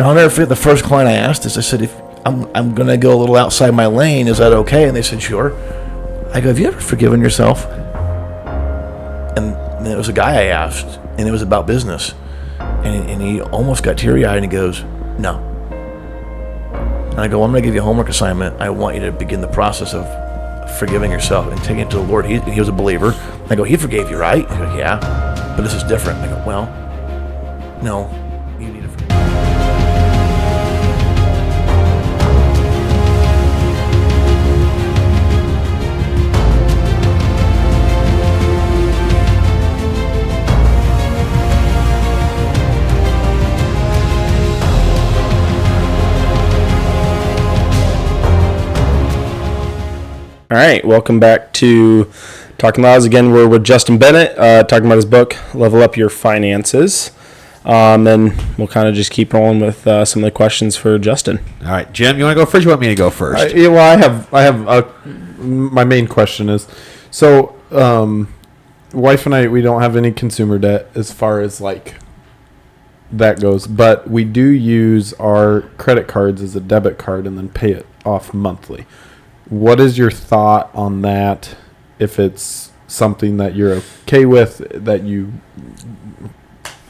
And I'll never forget the first client I asked is, I said, if I'm going to go a little outside my lane, is that okay? And they said, sure. I go, have you ever forgiven yourself? And it was a guy I asked, and it was about business. And he almost got teary-eyed, and he goes, no. And I go, well, I'm going to give you a homework assignment. I want you to begin the process of forgiving yourself and taking it to the Lord. He was a believer. I go, he forgave you, right? He goes, yeah, but this is different. I go, well, no, you need to forgive. All right, welcome back to Talking Laws. Again, we're with Justin Bennett, talking about his book, Level Up Your Finances. Then we'll kind of just keep rolling with some of the questions for Justin. All right, Jim, you want to go first? You want me to go first? Yeah, well, I have my main question is, so wife and I, we don't have any consumer debt as far as like that goes, but we do use our credit cards as a debit card and then pay it off monthly. What is your thought on that? If it's something that you're okay with, that you,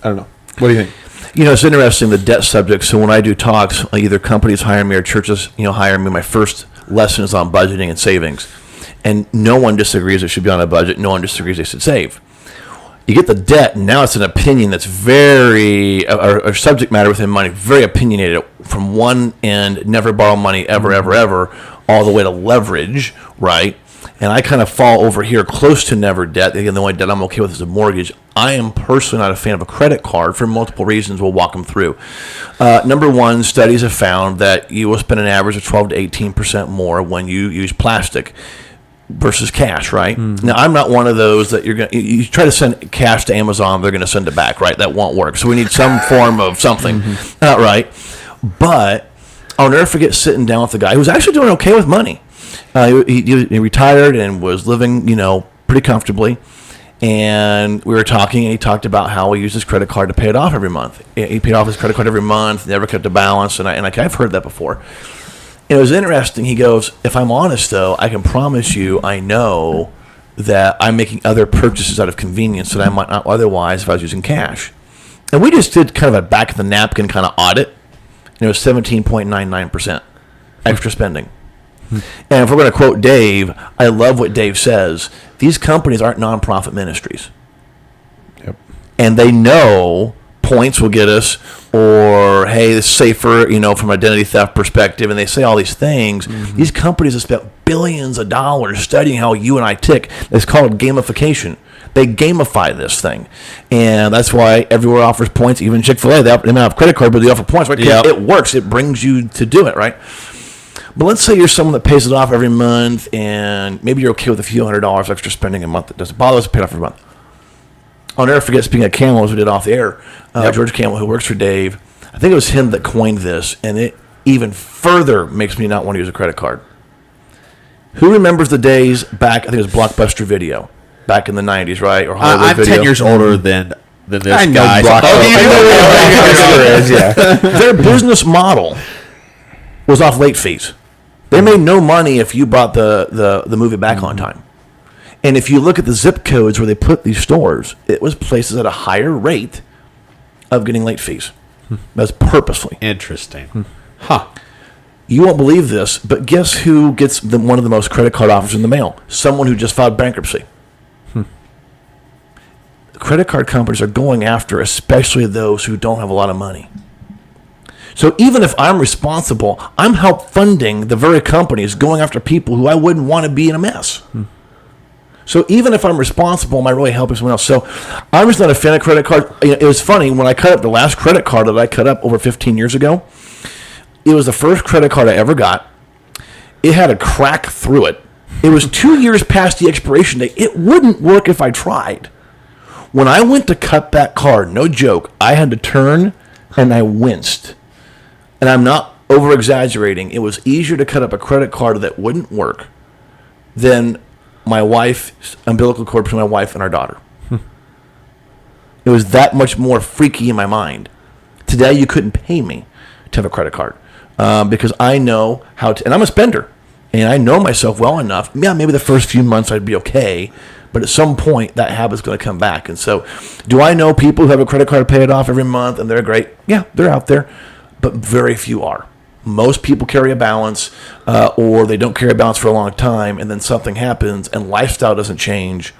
I don't know. What do you think? You know, it's interesting, the debt subject. So when I do talks, either companies hire me or churches, hire me. My first lesson is on budgeting and savings. And no one disagrees it should be on a budget. No one disagrees they should save. You get the debt, and now it's an opinion that's very, or subject matter within money, very opinionated from one end, never borrow money ever, ever, ever, all the way to leverage, right? And I kind of fall over here close to never debt. Again, the only debt I'm okay with is a mortgage. I am personally not a fan of a credit card for multiple reasons. We'll walk them through. Number one, studies have found that you will spend an average of 12 to 18% more when you use plastic versus cash, right? Mm-hmm. Now, I'm not one of those that you try to send cash to Amazon, they're going to send it back, right? That won't work. So we need some form of something, right? But I'll never forget sitting down with a guy who was actually doing okay with money. He retired and was living, pretty comfortably. And we were talking, and he talked about how he used his credit card to pay it off every month. He paid off his credit card every month, never kept a balance, and I've heard that before. And it was interesting. He goes, if I'm honest, though, I can promise you I know that I'm making other purchases out of convenience that I might not otherwise if I was using cash. And we just did kind of a back-of-the-napkin kind of audit, and it was 17.99% extra spending. And if we're going to quote Dave, I love what Dave says. These companies aren't nonprofit ministries. Yep. And they know points will get us, or hey, it's safer, from an identity theft perspective, and they say all these things. Mm-hmm. These companies have spent billions of dollars studying how you and I tick. It's called gamification. They gamify this thing, and that's why everywhere offers points. Even Chick-fil-A, they don't have a credit card, but they offer points. Right? Yep. It works. It brings you to do it, right? But let's say you're someone that pays it off every month, and maybe you're okay with a few $100s extra spending a month. That doesn't bother us to pay it off every month. I'll never forget, speaking of Camel, as we did off the air, George Camel, who works for Dave, I think it was him that coined this, and it even further makes me not want to use a credit card. Who remembers the days back, I think it was Blockbuster Video, back in the 90s, right? Or Hollywood I'm Video. 10 years older than this guy. Their business model was off late fees. They made no money if you bought the movie back on time. And if you look at the zip codes where they put these stores, it was places at a higher rate of getting late fees. That's purposefully. Interesting. Huh. You won't believe this, but guess who gets one of the most credit card offers in the mail? Someone who just filed bankruptcy. Credit card companies are going after especially those who don't have a lot of money. So even if I'm responsible, I'm help funding the very companies going after people who I wouldn't want to be in a mess. So even if I'm responsible, am I really helping someone else? So I'm just not a fan of credit cards. It was funny, when I cut up the last credit card that I cut up over 15 years ago, it was the first credit card I ever got. It had a crack through it. It was 2 years past the expiration date. It wouldn't work if I tried. When I went to cut that card, no joke, I had to turn and I winced. And I'm not over-exaggerating. It was easier to cut up a credit card that wouldn't work than my wife's umbilical cord between my wife and our daughter. It was that much more freaky in my mind. Today, you couldn't pay me to have a credit card because I know how to, and I'm a spender, and I know myself well enough. Yeah, maybe the first few months I'd be okay, but at some point that habit's going to come back. And so, do I know people who have a credit card, pay it off every month, and they're great? Yeah, they're out there, but very few are. Most people carry a balance, or they don't carry a balance for a long time, and then something happens, and lifestyle doesn't change.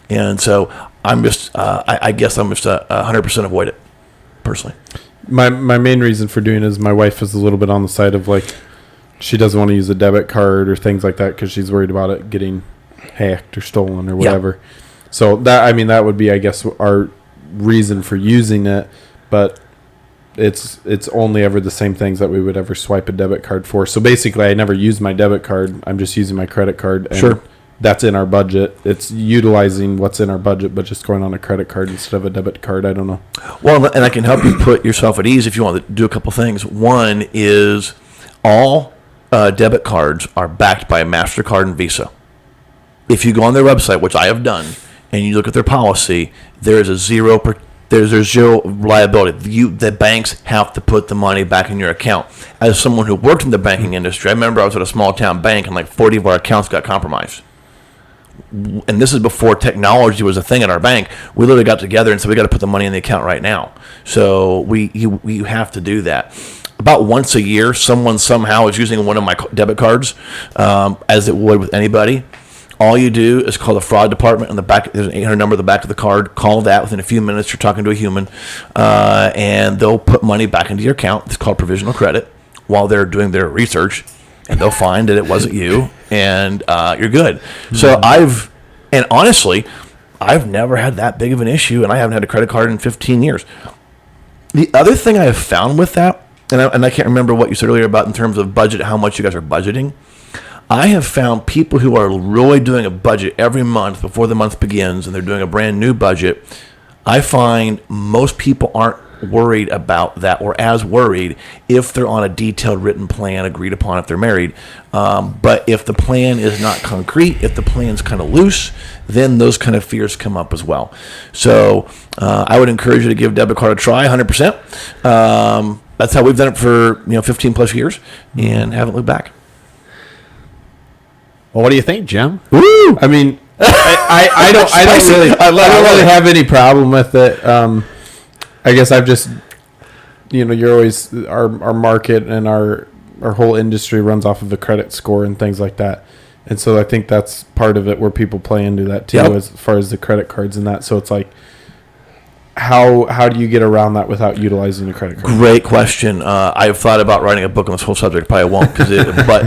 And so I'm just, I guess I'm just 100% avoid it, personally. My main reason for doing it is my wife is a little bit on the side of like, she doesn't want to use a debit card or things like that because she's worried about it getting hacked or stolen or whatever. Yeah. So that would be, I guess, our reason for using it, but it's only ever the same things that we would ever swipe a debit card for. So basically, I never use my debit card. I'm just using my credit card. And sure. That's in our budget. It's utilizing what's in our budget, but just going on a credit card instead of a debit card. I don't know. Well, and I can help you put yourself at ease if you want to do a couple things. One is all debit cards are backed by a MasterCard and Visa. If you go on their website, which I have done, and you look at their policy, there is zero liability. The banks have to put the money back in your account. As someone who worked in the banking industry, I remember I was at a small town bank and like 40 of our accounts got compromised. And this is before technology was a thing at our bank. We literally got together and said, we got to put the money in the account right now. So we have to do that. About once a year, someone somehow is using one of my debit cards, as it would with anybody. All you do is call the fraud department on the back. There's an 800 number at the back of the card. Call that. Within a few minutes, you're talking to a human, and they'll put money back into your account. It's called provisional credit while they're doing their research, and they'll find that it wasn't you, and you're good. Mm-hmm. So honestly, I've never had that big of an issue, and I haven't had a credit card in 15 years. The other thing I have found with that, and I can't remember what you said earlier about in terms of budget, how much you guys are budgeting. I have found people who are really doing a budget every month before the month begins, and they're doing a brand new budget. I find most people aren't worried about that, or as worried if they're on a detailed written plan agreed upon if they're married. But if the plan is not concrete, if the plan's kind of loose, then those kind of fears come up as well. So I would encourage you to give debit card a try, 100%. That's how we've done it for 15 plus years, and haven't looked back. Well, what do you think, Jim? Woo! I mean, I don't really have any problem with it. I guess I've just, you're always our market and our whole industry runs off of the credit score and things like that, and so I think that's part of it where people play into that too, as far as the credit cards and that. So it's like, how do you get around that without utilizing a credit card? Great question. I've thought about writing a book on this whole subject. Probably won't, but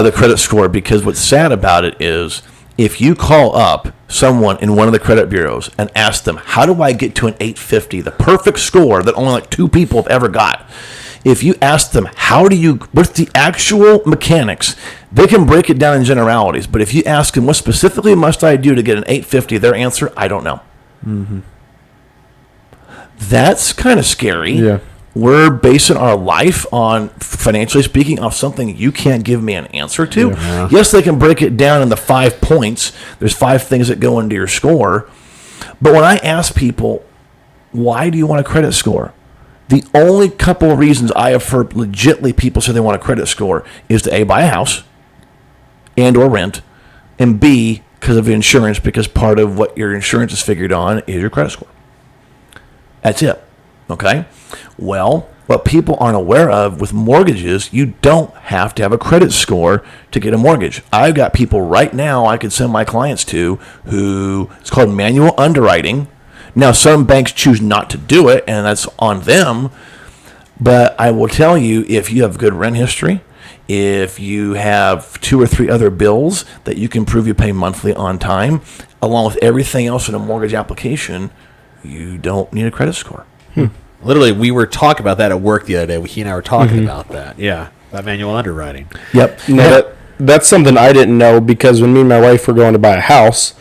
the credit score. Because what's sad about it is, if you call up someone in one of the credit bureaus and ask them, how do I get to an 850, the perfect score that only like 2 people have ever got? If you ask them, what's the actual mechanics, they can break it down in generalities. But if you ask them, what specifically must I do to get an 850, their answer, I don't know. Mm-hmm. That's kind of scary. Yeah. We're basing our life on, financially speaking, off something you can't give me an answer to. Yeah. Yes, they can break it down into 5 points. There's 5 things that go into your score. But when I ask people, why do you want a credit score? The only couple of reasons I have heard legitimately people say they want a credit score is to A, buy a house and or rent, and B, because of insurance, because part of what your insurance is figured on is your credit score. That's it. Okay? Well, what people aren't aware of with mortgages, you don't have to have a credit score to get a mortgage. I've got people right now I could send my clients to who, it's called manual underwriting. Now, some banks choose not to do it, and that's on them. But I will tell you, if you have good rent history, if you have 2 or 3 other bills that you can prove you pay monthly on time, along with everything else in a mortgage application, you don't need a credit score. Literally, we were talking about that at work the other day. He and I were talking about that. Yeah, that manual underwriting. Yep. No, that's something I didn't know, because when me and my wife were going to buy a house,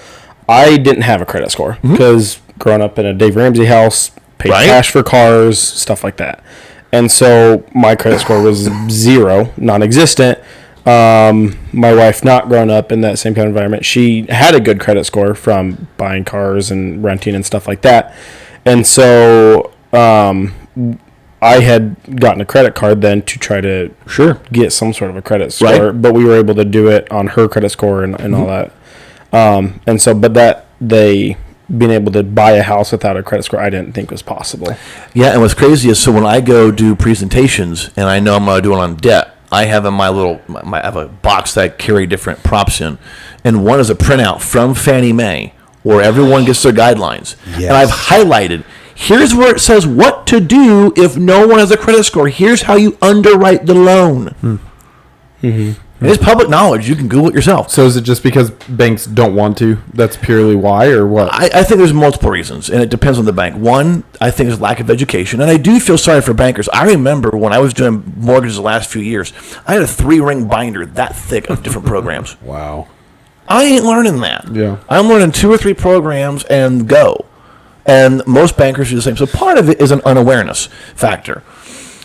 I didn't have a credit score because growing up in a Dave Ramsey house, paid cash for cars, stuff like that. And so my credit score was 0, non-existent. My wife, not growing up in that same kind of environment, she had a good credit score from buying cars and renting and stuff like that. And so I had gotten a credit card then to try to get some sort of a credit score, Right. but we were able to do it on her credit score and all that. And so, but that being able to buy a house without a credit score, I didn't think was possible. Yeah, and what's crazy is, so when I go do presentations and I know I'm going to do it on debt, I have in I have a box that I carry different props in, and one is a printout from Fannie Mae where everyone gets their guidelines, Yes. and I've highlighted. Here's where it says what to do if no one has a credit score. Here's how you underwrite the loan. It's public knowledge. You can Google it yourself. So is it just because banks don't want to? That's purely why, or what? I think there's multiple reasons, and it depends on the bank. One, I think is lack of education, and I do feel sorry for bankers. I remember when I was doing mortgages the last few years, I had a 3-ring binder that thick of different programs. Wow. I ain't learning that. Yeah. I'm learning 2 or 3 programs and go. And most bankers do the same. So part of it is an unawareness factor.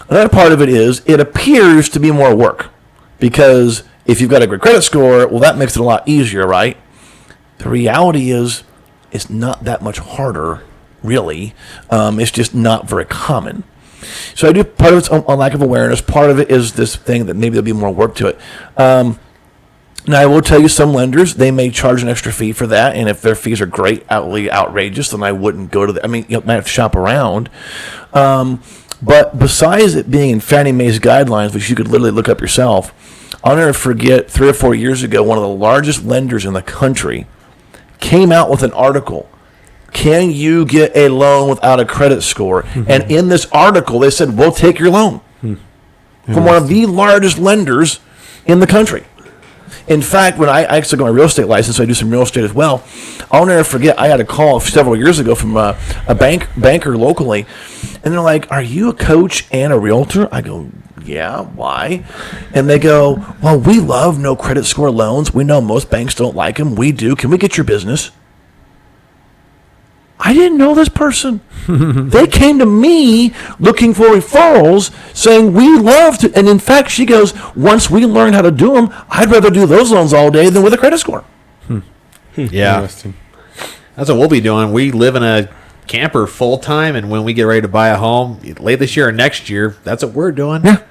Another part of it is it appears to be more work. Because if you've got a good credit score, well, that makes it a lot easier, right? The reality is it's not that much harder, really. It's just not very common. So I do, part of it's a lack of awareness. Part of it is this thing that maybe there'll be more work to it. Now, I will tell you, some lenders, they may charge an extra fee for that, and if their fees are greatly outrageous, then I wouldn't go to the, you might have to shop around. But besides it being in Fannie Mae's guidelines, which you could literally look up yourself, I'll never forget 3 or 4 years ago, one of the largest lenders in the country came out with an article. Can you get a loan without a credit score? And in this article, they said, we'll take your loan. From one of the largest lenders in the country. In fact, when I actually got my real estate license, so I do some real estate as well. I'll never forget, I had a call several years ago from a banker locally, and they're like, "Are you a coach and a realtor?" I go, "Yeah, why?" And they go, "Well, we love no credit score loans. We know most banks don't like them. We do. Can we get your business?" I didn't know this person. They came to me looking for referrals, saying we love to. And in fact, she goes, once we learn how to do them, I'd rather do those loans all day than with a credit score. Yeah. Interesting. That's what we'll be doing. We live in a camper full time, and when we get ready to buy a home late this year or next year, that's what we're doing. Yeah.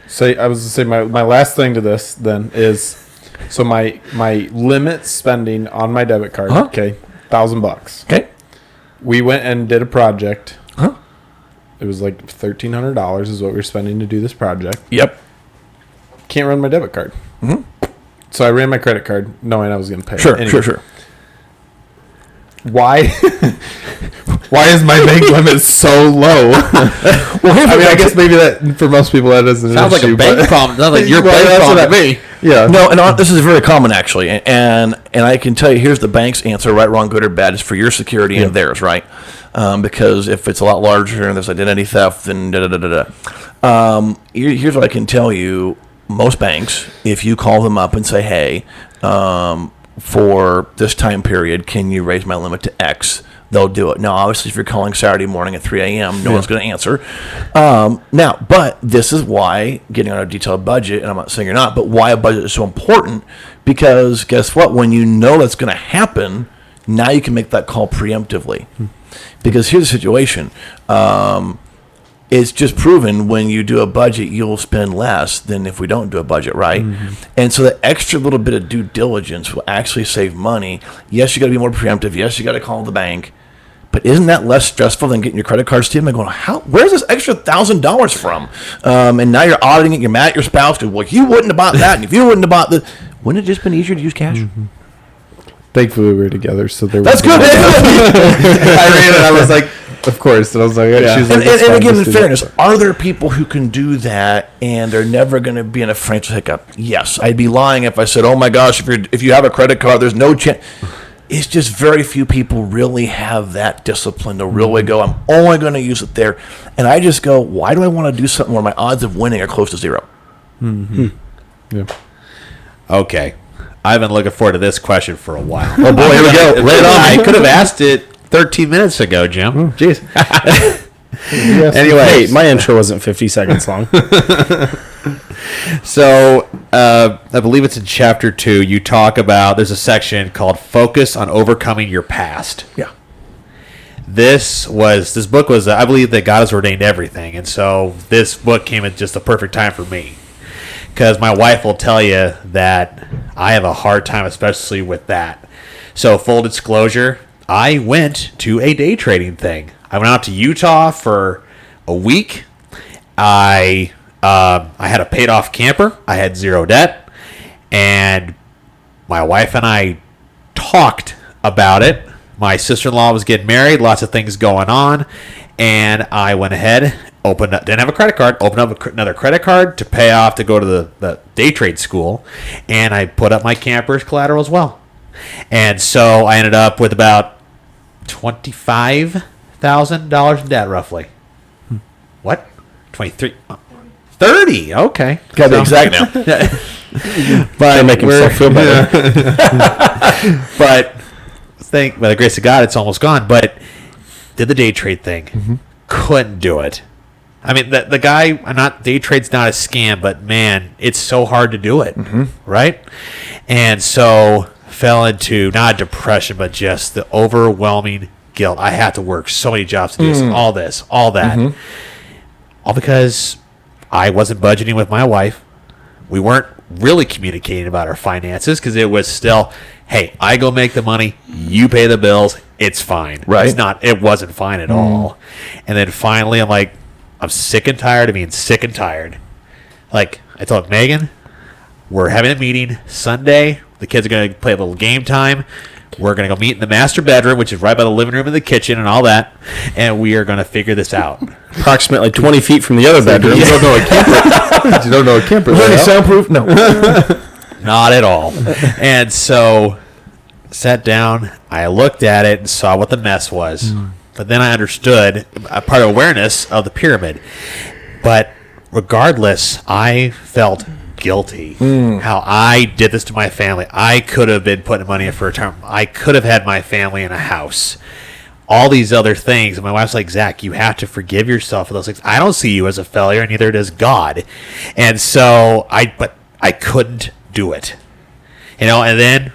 So I was going to say my last thing to this then is, so my limit spending on my debit card, okay, $1,000. Okay. We went and did a project. Huh? It was like $1,300 is what we were spending to do this project. Yep. Can't run my debit card. Mm-hmm. So I ran my credit card knowing I was going to pay. Sure, Anyway, sure. Why? Why is my bank limit so low? Well, here's I guess maybe that for most people that isn't Sounds an like issue, a bank but- problem. Sounds like your Well, bank that's problem what to I- me. Yeah. No, and this is very common actually, and I can tell you, here's the bank's answer: right, wrong, good or bad. It's for your security and theirs, right? Because if it's a lot larger and there's identity theft, then da da da da. Here's what I can tell you: most banks, if you call them up and say, "Hey, for this time period, can you raise my limit to X?" They'll do it. Now, obviously, if you're calling Saturday morning at 3 a.m., no one's going to answer. Now, but this is why getting on a detailed budget, and I'm not saying you're not, but why a budget is so important, because guess what? When you know that's going to happen, now you can make that call preemptively. Because here's the situation. It's just proven when you do a budget, you'll spend less than if we don't do a budget, right? And so the extra little bit of due diligence will actually save money. Yes, you got to be more preemptive. Yes, you got to call the bank. But isn't that less stressful than getting your credit card statement and going, where's this extra $1,000 from? And now you're auditing it. You're mad at your spouse because, well, you wouldn't have bought that. And if you wouldn't have bought this, wouldn't it just been easier to use cash? Thankfully, we were together, so there. That's good. I ran it. I was like, of course. And I was like, she's like, And again, in fairness, are there people who can do that and they're never going to be in a financial hiccup? Yes. I'd be lying if I said, oh my gosh, if you have a credit card, there's no chance. It's just very few people really have that discipline to really go, I'm only going to use it there. And I just go, why do I want to do something where my odds of winning are close to zero? Yeah. Okay. I've been looking forward to this question for a while. Oh boy, here we go. Lay it on I me. could have asked it 13 minutes ago, Jim. Jeez. Anyway, my intro wasn't 50 seconds long. So, I believe it's in chapter 2. You talk about, there's a section called Focus on Overcoming Your Past. Yeah. this book was, I believe that God has ordained everything. And so this book came at just the perfect time for me. Because my wife will tell you that I have a hard time, especially with that. So full disclosure, I went to a day trading thing. I went out to Utah for a week. I had a paid off camper. I had zero debt. And my wife and I talked about it. My sister-in-law was getting married, lots of things going on, and I went ahead, didn't have a credit card, opened up another credit card to pay off to go to the day trade school, and I put up my camper as collateral as well. And so I ended up with about $25,000 in debt, roughly. What? 23? 30. Okay. Gotta be exact now. But make himself feel better. But by the grace of God, it's almost gone. But did the day trade thing. Couldn't do it. I mean, the guy, day trade's not a scam, but man, it's so hard to do it. Right? And so fell into not depression, but just the overwhelming guilt. I have to work so many jobs to do this, all that. All because I wasn't budgeting with my wife. We weren't really communicating about our finances because it was still, hey, I go make the money, you pay the bills, it's fine. Right. It wasn't fine at all. And then finally I'm like, I'm sick and tired of being sick and tired. Like, I told Megan, we're having a meeting Sunday. The kids are going to play a little game time. We're going to go meet in the master bedroom, which is right by the living room and the kitchen and all that. And we are going to figure this out. Approximately 20 feet from the other bedroom. You don't know a camper. You don't know a camper. Is there any soundproof? No. Not at all. And so sat down, I looked at it and saw what the mess was. But then I understood a part of awareness of the pyramid. But regardless, I felt guilty how I did this to my family. I could have been putting money in for retirement. I could have had my family in a house. All these other things. And my wife's like, Zach, you have to forgive yourself for those things. I don't see you as a failure, and neither does God. And so I couldn't do it. And then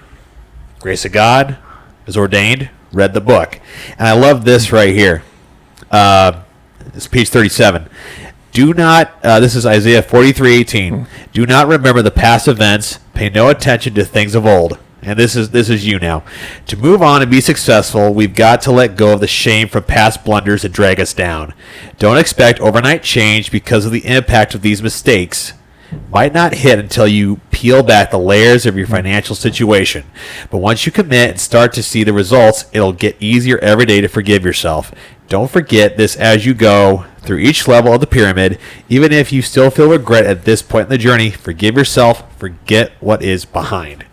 grace of God was ordained, read the book. And I love this right here. It's page 37. Do not, this is Isaiah 43:18. Do not remember the past events. Pay no attention to things of old. And this is you now. To move on and be successful, we've got to let go of the shame from past blunders that drag us down. Don't expect overnight change because of the impact of these mistakes. Might not hit until you peel back the layers of your financial situation. But once you commit and start to see the results, it'll get easier every day to forgive yourself. Don't forget this as you go through each level of the pyramid. Even if you still feel regret at this point in the journey, forgive yourself. Forget what is behind.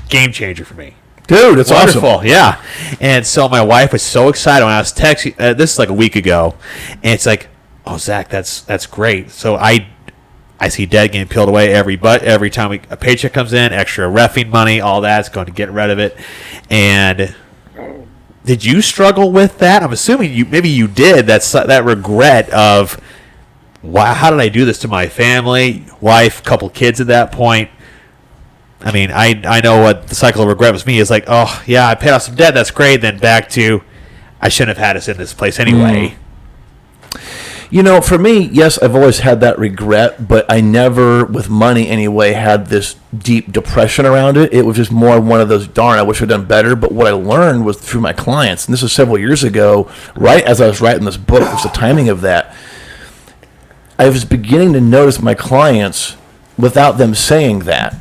Game changer for me. Dude, it's Wonderful, awesome. yeah. And so my wife was so excited when I was texting. This is like a week ago, and it's like, oh, Zach, that's great. So I see debt getting peeled away every time a paycheck comes in, extra reffing money, all that's going to get rid of it. And did you struggle with that? I'm assuming maybe you did. That regret of, wow, how did I do this to my family, wife, couple kids at that point? I mean, I know what the cycle of regret was me is like, oh, yeah, I paid off some debt. That's great. Then back to, I shouldn't have had us in this place anyway. For me, yes, I've always had that regret, but I never, with money anyway, had this deep depression around it. It was just more one of those, darn, I wish I'd done better. But what I learned was through my clients, and this was several years ago, right as I was writing this book, was the timing of that. I was beginning to notice my clients, without them saying that,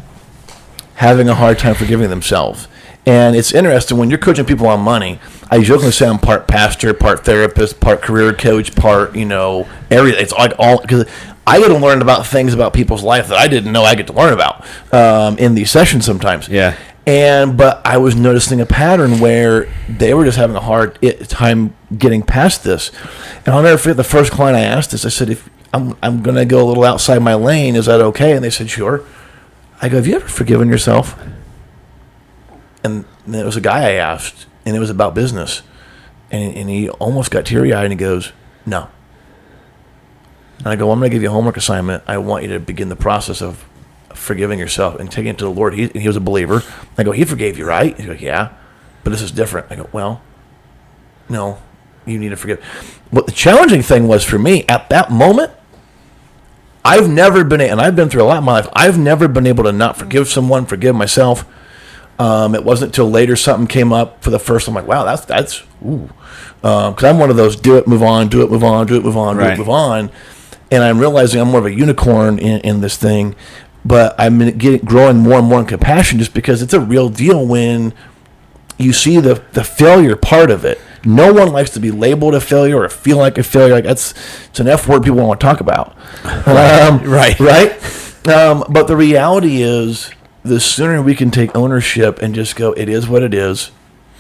having a hard time forgiving themselves. And it's interesting, when you're coaching people on money, I jokingly say I'm part pastor, part therapist, part career coach, part, everything. It's like all, because I get to learn about things about people's life that I didn't know I get to learn about in these sessions sometimes. Yeah. But I was noticing a pattern where they were just having a hard time getting past this. And I'll never forget the first client I asked this. I said, if I'm going to go a little outside my lane, is that okay? And they said, sure. I go, have you ever forgiven yourself? And it was a guy I asked, and it was about business. And he almost got teary-eyed, and he goes, no. And I go, I'm going to give you a homework assignment. I want you to begin the process of forgiving yourself and taking it to the Lord. He was a believer. I go, he forgave you, right? He goes, yeah, but this is different. I go, well, no, you need to forgive. What the challenging thing was for me at that moment, I've never been, and I've been through a lot in my life, I've never been able to not forgive someone, forgive myself. It wasn't until later something came up for the first time. I'm like, wow, that's ooh. Because I'm one of those do it, move on, do it, move on, do it, move on, do it, move on. And I'm realizing I'm more of a unicorn in this thing. But I'm growing more and more in compassion just because it's a real deal when you see the failure part of it. No one likes to be labeled a failure or feel like a failure. Like it's an F word people want to talk about. Right. But the reality is, the sooner we can take ownership and just go, it is what it is,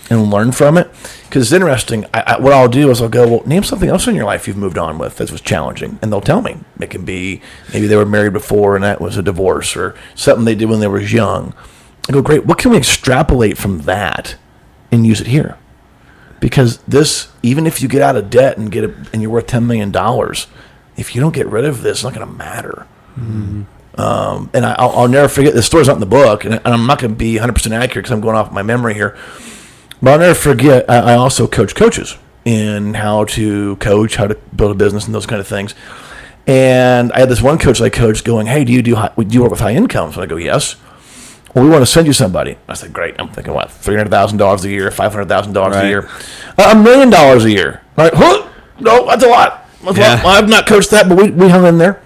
and learn from it. Because it's interesting. What I'll do is I'll go, well, name something else in your life you've moved on with that was challenging. And they'll tell me. It can be maybe they were married before and that was a divorce, or something they did when they were young. I go, great. What can we extrapolate from that and use it here? Because this, even if you get out of debt and and you're worth $10 million, if you don't get rid of this, it's not going to matter. Mm-hmm. And I'll never forget, the story's not in the book, and I'm not going to be 100% accurate because I'm going off my memory here. But I'll never forget, I also coach coaches in how to coach, how to build a business, and those kind of things. And I had this one coach I coached going, hey, do you work with high incomes? And I go, yes. Well, we want to send you somebody. I said, great. I'm thinking, what, $300,000 a year, $500,000 a year, $1 million a year. I'm like, huh? No, that's a lot. Well, I've not coached that, but we hung in there.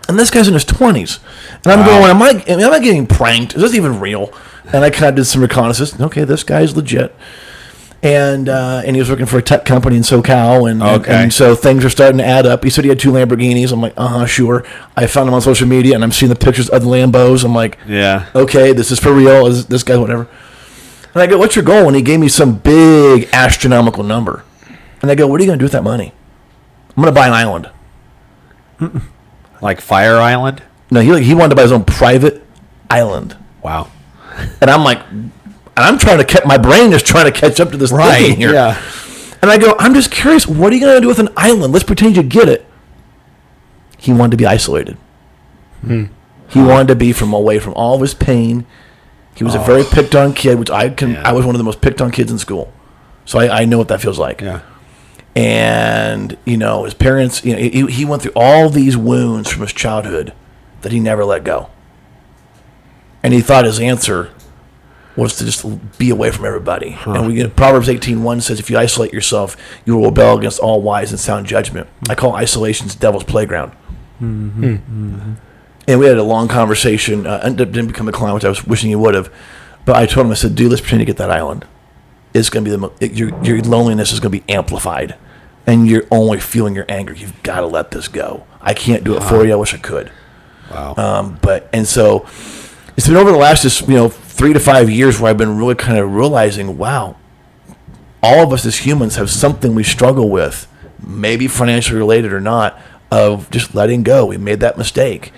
And this guy's in his 20s. And I'm going, am I getting pranked? Is this even real? And I kind of did some reconnaissance. Okay, this guy's legit. And he was working for a tech company in SoCal, and so things are starting to add up. He said he had 2 Lamborghinis. I'm like, sure. I found him on social media, and I'm seeing the pictures of the Lambos. I'm like, yeah, okay, this is for real. This guy, whatever. And I go, what's your goal? And he gave me some big astronomical number. And I go, what are you going to do with that money? I'm going to buy an island. Like Fire Island? No, he wanted to buy his own private island. Wow. And I'm like, my brain is trying to catch up to this thinking here. Yeah. And I go, I'm just curious, what are you going to do with an island? Let's pretend you get it. He wanted to be isolated. He wanted to be away from all of his pain. He was a very picked on kid, which I was one of the most picked on kids in school. So I know what that feels like. Yeah. And, his parents, he went through all these wounds from his childhood that he never let go. And he thought his answer was to just be away from everybody. And Proverbs 18:1 says, if you isolate yourself, you will rebel against all wise and sound judgment. I call isolation's devil's playground. Mm-hmm. Mm-hmm. And we had a long conversation. Didn't become a client, which I was wishing you would have. But I told him, I said, dude, let's pretend to get that island. It's going to be your loneliness is going to be amplified. And you're only feeling your anger. You've got to let this go. I can't do it for you. I wish I could. Wow. So it's been over the last 3 to 5 years where I've been really kind of realizing, wow, all of us as humans have something we struggle with, maybe financially related or not, of just letting go. We made that mistake.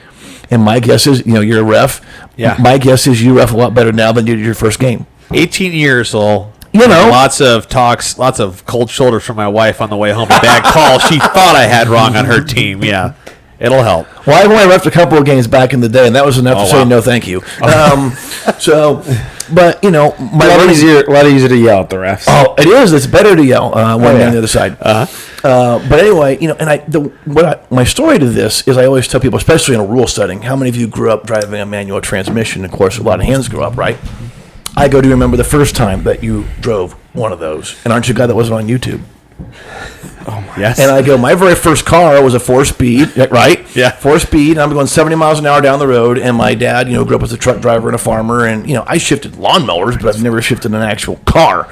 And my guess is, you're a ref. Yeah. My guess is you ref a lot better now than you did your first game. 18 years old. Lots of talks, lots of cold shoulders from my wife on the way home. A bad call. She thought I had wrong on her team. Yeah. It'll help. Well, I only refed a couple of games back in the day, and that was enough to say no thank you. But, a lot easier to yell at the refs. Oh, it is. It's better to yell one man on the other side. But anyway, my story to this is I always tell people, especially in a rural setting, how many of you grew up driving a manual transmission? Of course, a lot of hands grew up, right? I go, do you remember the first time that you drove one of those? And aren't you glad that wasn't on YouTube? Oh, yes. And I go, my very first car was a 4-speed, right? Yeah. 4-speed, and I'm going 70 miles an hour down the road, and my dad, grew up as a truck driver and a farmer, and, I shifted lawnmowers, but I've never shifted an actual car.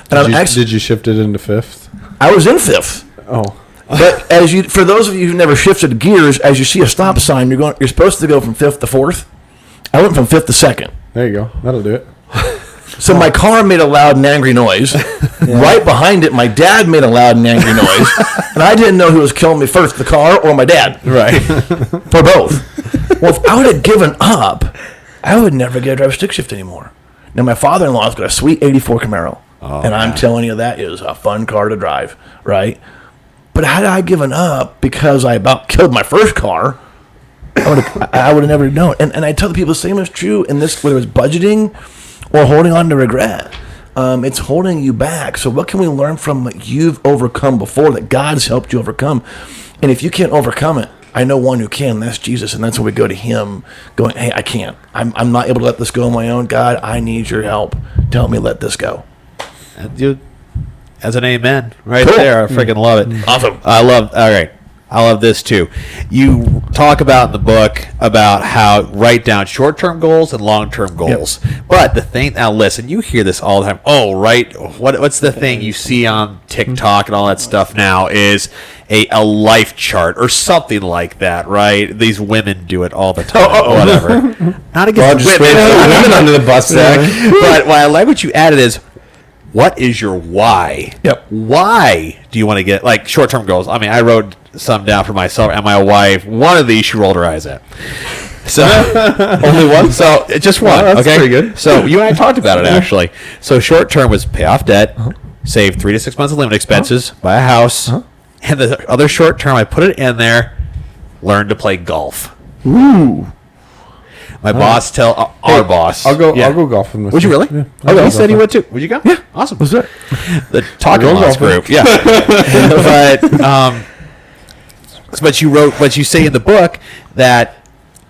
And did you shift it into fifth? I was in fifth. Oh. But for those of you who've never shifted gears, as you see a stop sign, you're supposed to go from fifth to fourth. I went from fifth to second. There you go. That'll do it. So my car made a loud and angry noise. Yeah. Right behind it, my dad made a loud and angry noise. And I didn't know who was killing me first, the car or my dad. Right. For both. Well, if I would have given up, I would never get to drive a stick shift anymore. Now, my father-in-law's got a sweet 84 Camaro. Oh, and I'm telling you, that is a fun car to drive, right? But had I given up because I about killed my first car, I would have never known. And I tell the people the same is true in this, whether it's budgeting or holding on to regret. it's holding you back. So what can we learn from what you've overcome before, that God's helped you overcome? And if you can't overcome it, I know one who can. That's Jesus, and that's when we go to Him, going, "Hey, I can't. I'm not able to let this go on my own. God, I need your help to help me let this go." Dude, as an amen right Cool. there. I freaking love it. Awesome. I love this too. You talk about in the book about how write down short-term goals and long-term goals. But the thing, now listen, you hear this all the time. Oh, right. What's the thing you see on TikTok and all that stuff now is a life chart or something like that, right? These women do it all the time. Whatever. Not against women under the bus there. but what I like what you added is, what is your why? Yep. Why do you want to get, like, short-term goals? I mean, I wrote some down for myself and my wife. One of these she rolled her eyes at. So only one? So just one. Wow, that's okay. pretty good. So you and I talked about it actually. So short-term was pay off debt, save 3 to 6 months of living expenses, buy a house, and the other short-term I put it in there, learn to play golf. Ooh. My boss our boss. I'll go. Yeah. I'll go golfing with Would you really? Yeah. Oh, he said he would too. Would you go? Yeah. Awesome. What's that? The Talking We'll go Lots golfing. group. Yeah. but you say in the book that,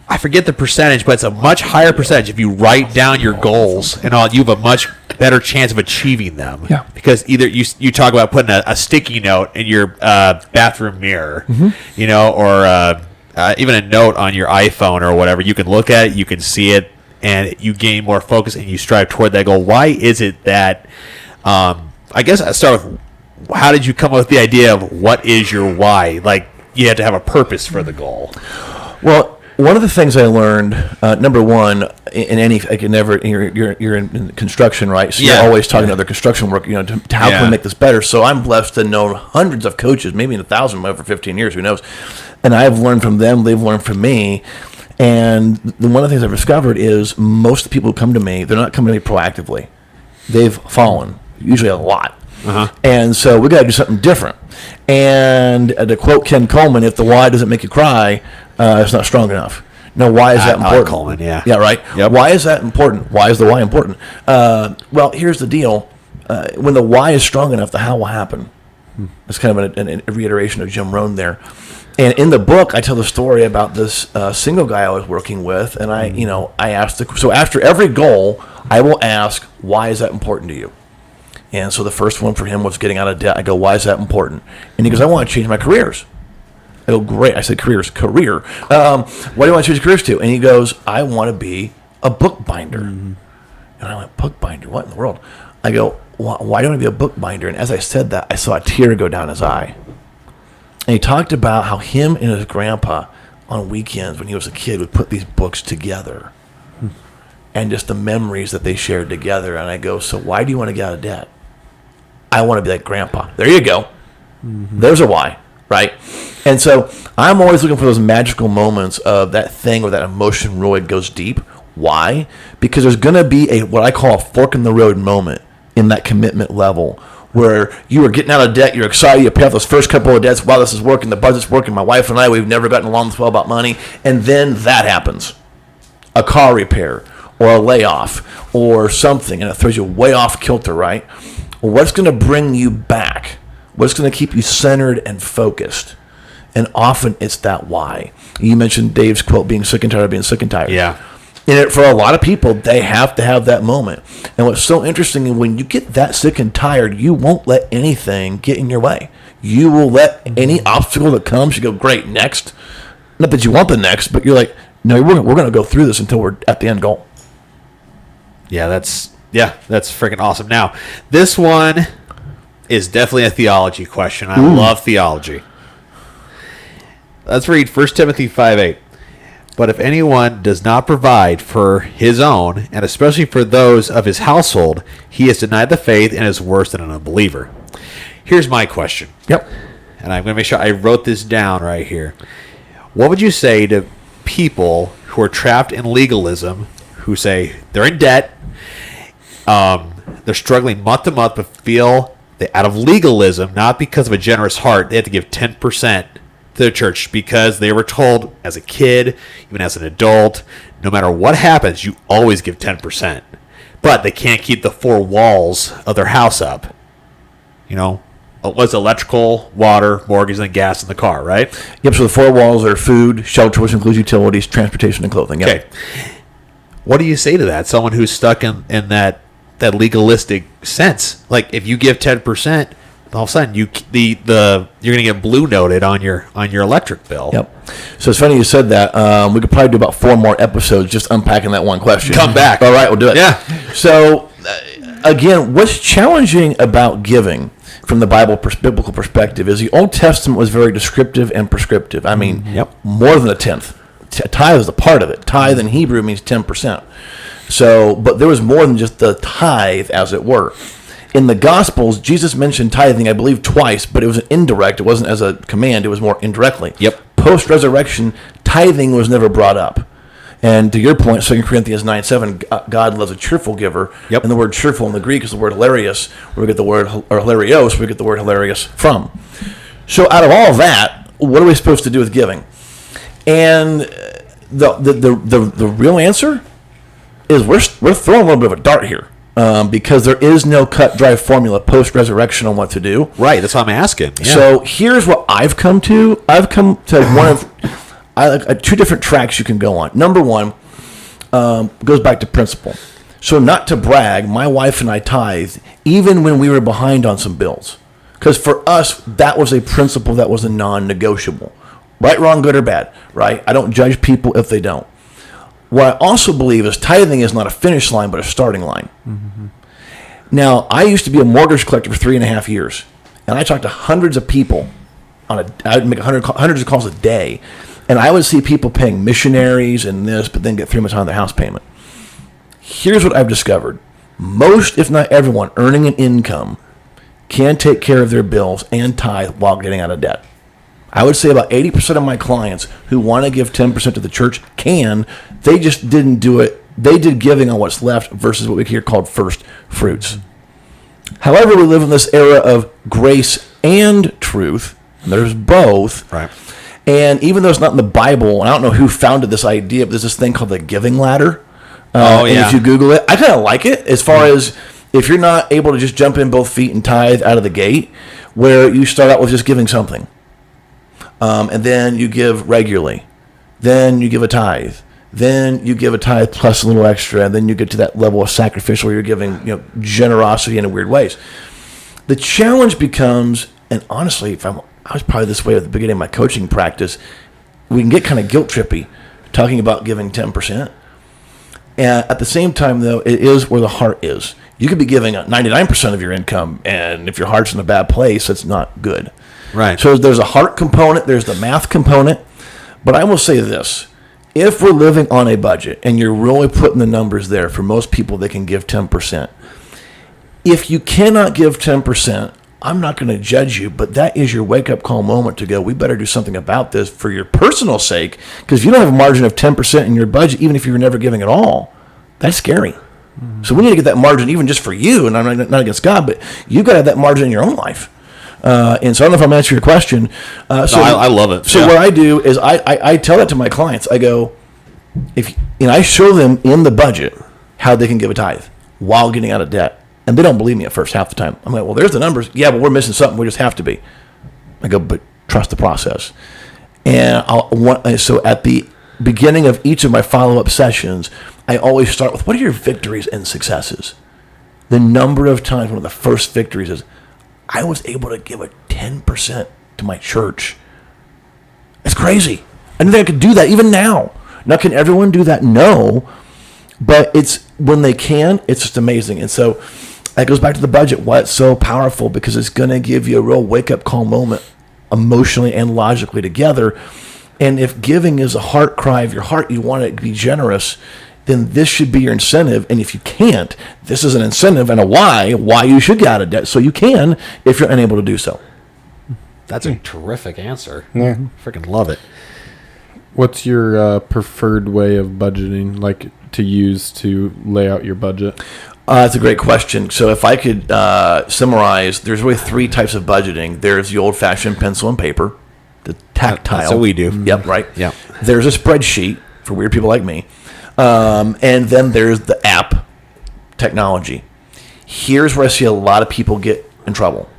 I forget the percentage, but it's a much higher percentage if you write down your goals and all. You have a much better chance of achieving them. Yeah. Because either you talk about putting a sticky note in your bathroom mirror, or even a note on your iPhone or whatever. You can look at it, you can see it, and you gain more focus and you strive toward that goal. Why is it that, I guess I start with, how did you come up with the idea of what is your why? Like, you have to have a purpose for the goal. Well, one of the things I learned, number one, in any, I can never, you're in construction, right? So Yeah. you're always talking to other construction work, to how can we make this better? So I'm blessed to know hundreds of coaches, maybe 1,000 over 15 years, who knows? And I've learned from them, they've learned from me. And one of the things I've discovered is most of the people who come to me, they're not coming to me proactively. They've fallen, usually a lot. And so we got to do something different. And to quote Ken Coleman, if the why doesn't make you cry, it's not strong enough. Now, why is that I like important? Coleman, yeah. Yeah, right? Yep. Why is that important? Why is the why important? Well, here's the deal. When the why is strong enough, the how will happen. It's kind of a reiteration of Jim Rohn there. And in the book, I tell the story about this single guy I was working with, and I asked so after every goal, I will ask, why is that important to you? And so the first one for him was getting out of debt. I go, why is that important? And he goes, I want to change my careers. I go, great. I said, career. What do you want to change careers to? And he goes, I want to be a bookbinder. And I went, bookbinder? What in the world? I go, why do I want to be a bookbinder? And as I said that, I saw a tear go down his eye. And he talked about how him and his grandpa on weekends when he was a kid would put these books together. And just the memories that they shared together. And I go, so why do you want to get out of debt? I want to be like grandpa. There you go. There's a why, right? And so I'm always looking for those magical moments of that thing where that emotion really goes deep. Why? Because there's going to be what I call a fork in the road moment in that commitment level where you are getting out of debt, you're excited, you pay off those first couple of debts, wow, this is working, the budget's working, my wife and I, we've never gotten along this well about money, and then that happens. A car repair, or a layoff, or something, and it throws you way off kilter, right? Well, what's going to bring you back? What's going to keep you centered and focused? And often it's that why. You mentioned Dave's quote, being sick and tired of being sick and tired. Yeah. And for a lot of people, they have to have that moment. And what's so interesting is when you get that sick and tired, you won't let anything get in your way. You will let any obstacle that comes, you go, great, next. Not that you want the next, but you're like, no, we're going to go through this until we're at the end goal. Yeah, that's freaking awesome. Now, this one is definitely a theology question. I love theology. Let's read 1 Timothy 5:8. But if anyone does not provide for his own, and especially for those of his household, he has denied the faith and is worse than an unbeliever. Here's my question. Yep. And I'm going to make sure I wrote this down right here. What would you say to people who are trapped in legalism, who say they're in debt, they're struggling month to month, but feel that out of legalism, not because of a generous heart, they have to give 10% to the church because they were told as a kid, even as an adult, no matter what happens, you always give 10%. but they can't keep the four walls of their house up. You know, what's electrical, water, mortgage, and gas in the car, right? Yep. So the four walls are food, shelter, which includes utilities, transportation, and clothing. Yep. Okay. What do you say to that? Someone who's stuck in that legalistic sense. Like, if you give 10%, all of a sudden you're going to get blue noted on your electric bill. Yep. So it's funny you said that. We could probably do about 4 more episodes just unpacking that one question. Come back. All right, we'll do it. Yeah. So again, what's challenging about giving from the biblical perspective is the Old Testament was very descriptive and prescriptive. I mean, more than a tenth. Tithe is a part of it. Tithe in Hebrew means 10%. So, but there was more than just the tithe, as it were. In the Gospels, Jesus mentioned tithing, I believe, twice, but it was indirect. It wasn't as a command. It was more indirectly. Yep. Post-resurrection, tithing was never brought up. And to your point, 2 Corinthians 9:7, God loves a cheerful giver. Yep. And the word cheerful in the Greek is the word hilarious, where we get the word, or hilarios, where we get the word hilarious from. So out of all of that, what are we supposed to do with giving? And the real answer is we're throwing a little bit of a dart here. Because there is no cut dry formula post resurrection on what to do. Right, that's why I'm asking. Yeah. So here's what I've come to. I've come to one of 2 different tracks you can go on. Number one goes back to principle. So not to brag, my wife and I tithed even when we were behind on some bills, because for us that was a principle that was a non-negotiable. Right, wrong, good or bad. Right. I don't judge people if they don't. What I also believe is tithing is not a finish line, but a starting line. Mm-hmm. Now, I used to be a mortgage collector for 3.5 years, and I talked to hundreds of people. I would make hundreds of calls a day, and I would see people paying missionaries and this, but then get 3 months on their house payment. Here's what I've discovered. Most, if not everyone, earning an income can take care of their bills and tithe while getting out of debt. I would say about 80% of my clients who want to give 10% to the church can. They just didn't do it. They did giving on what's left versus what we hear called first fruits. However, we live in this era of grace and truth. There's both. Right. And even though it's not in the Bible, and I don't know who founded this idea, but there's this thing called the giving ladder. And if you Google it, I kind of like it as far as if you're not able to just jump in both feet and tithe out of the gate, where you start out with just giving something. And then you give regularly. Then you give a tithe. Then you give a tithe plus a little extra. And then you get to that level of sacrificial where you're giving generosity in weird ways. The challenge becomes, and honestly, I was probably this way at the beginning of my coaching practice, we can get kind of guilt trippy talking about giving 10%. And at the same time, though, it is where the heart is. You could be giving 99% of your income, and if your heart's in a bad place, it's not good. Right. So there's a heart component, there's the math component, but I will say this. If we're living on a budget and you're really putting the numbers there, for most people they can give 10%. If you cannot give 10%, I'm not going to judge you, but that is your wake-up call moment to go, we better do something about this for your personal sake, because if you don't have a margin of 10% in your budget, even if you're never giving at all, that's scary. Mm-hmm. So we need to get that margin even just for you, and I'm not against God, but you've got to have that margin in your own life. And so I don't know if I'm answering your question. I love it. So what I do is I tell that to my clients. I go, I show them in the budget how they can give a tithe while getting out of debt. And they don't believe me at first half the time. I'm like, well, there's the numbers. Yeah, but we're missing something. We just have to be. I go, but trust the process. And so at the beginning of each of my follow-up sessions, I always start with, what are your victories and successes? The number of times, one of the first victories is, I was able to give a 10% to my church. It's crazy. I didn't think I could do that even now. Now, can everyone do that? No. But it's when they can, it's just amazing. And so that goes back to the budget. Why it's so powerful, because it's going to give you a real wake-up call moment emotionally and logically together. And if giving is a heart cry of your heart, you want it to be generous, then this should be your incentive. And if you can't, this is an incentive and a why you should get out of debt. So you can if you're unable to do so. That's a terrific answer. Yeah. Freaking love it. What's your preferred way of budgeting, like to use to lay out your budget? That's a great question. So if I could summarize, there's really 3 types of budgeting. There's the old-fashioned pencil and paper, the tactile. That's what we do. Yep, right. Yeah. There's a spreadsheet for weird people like me. And then there's the app, technology. Here's where I see a lot of people get in trouble.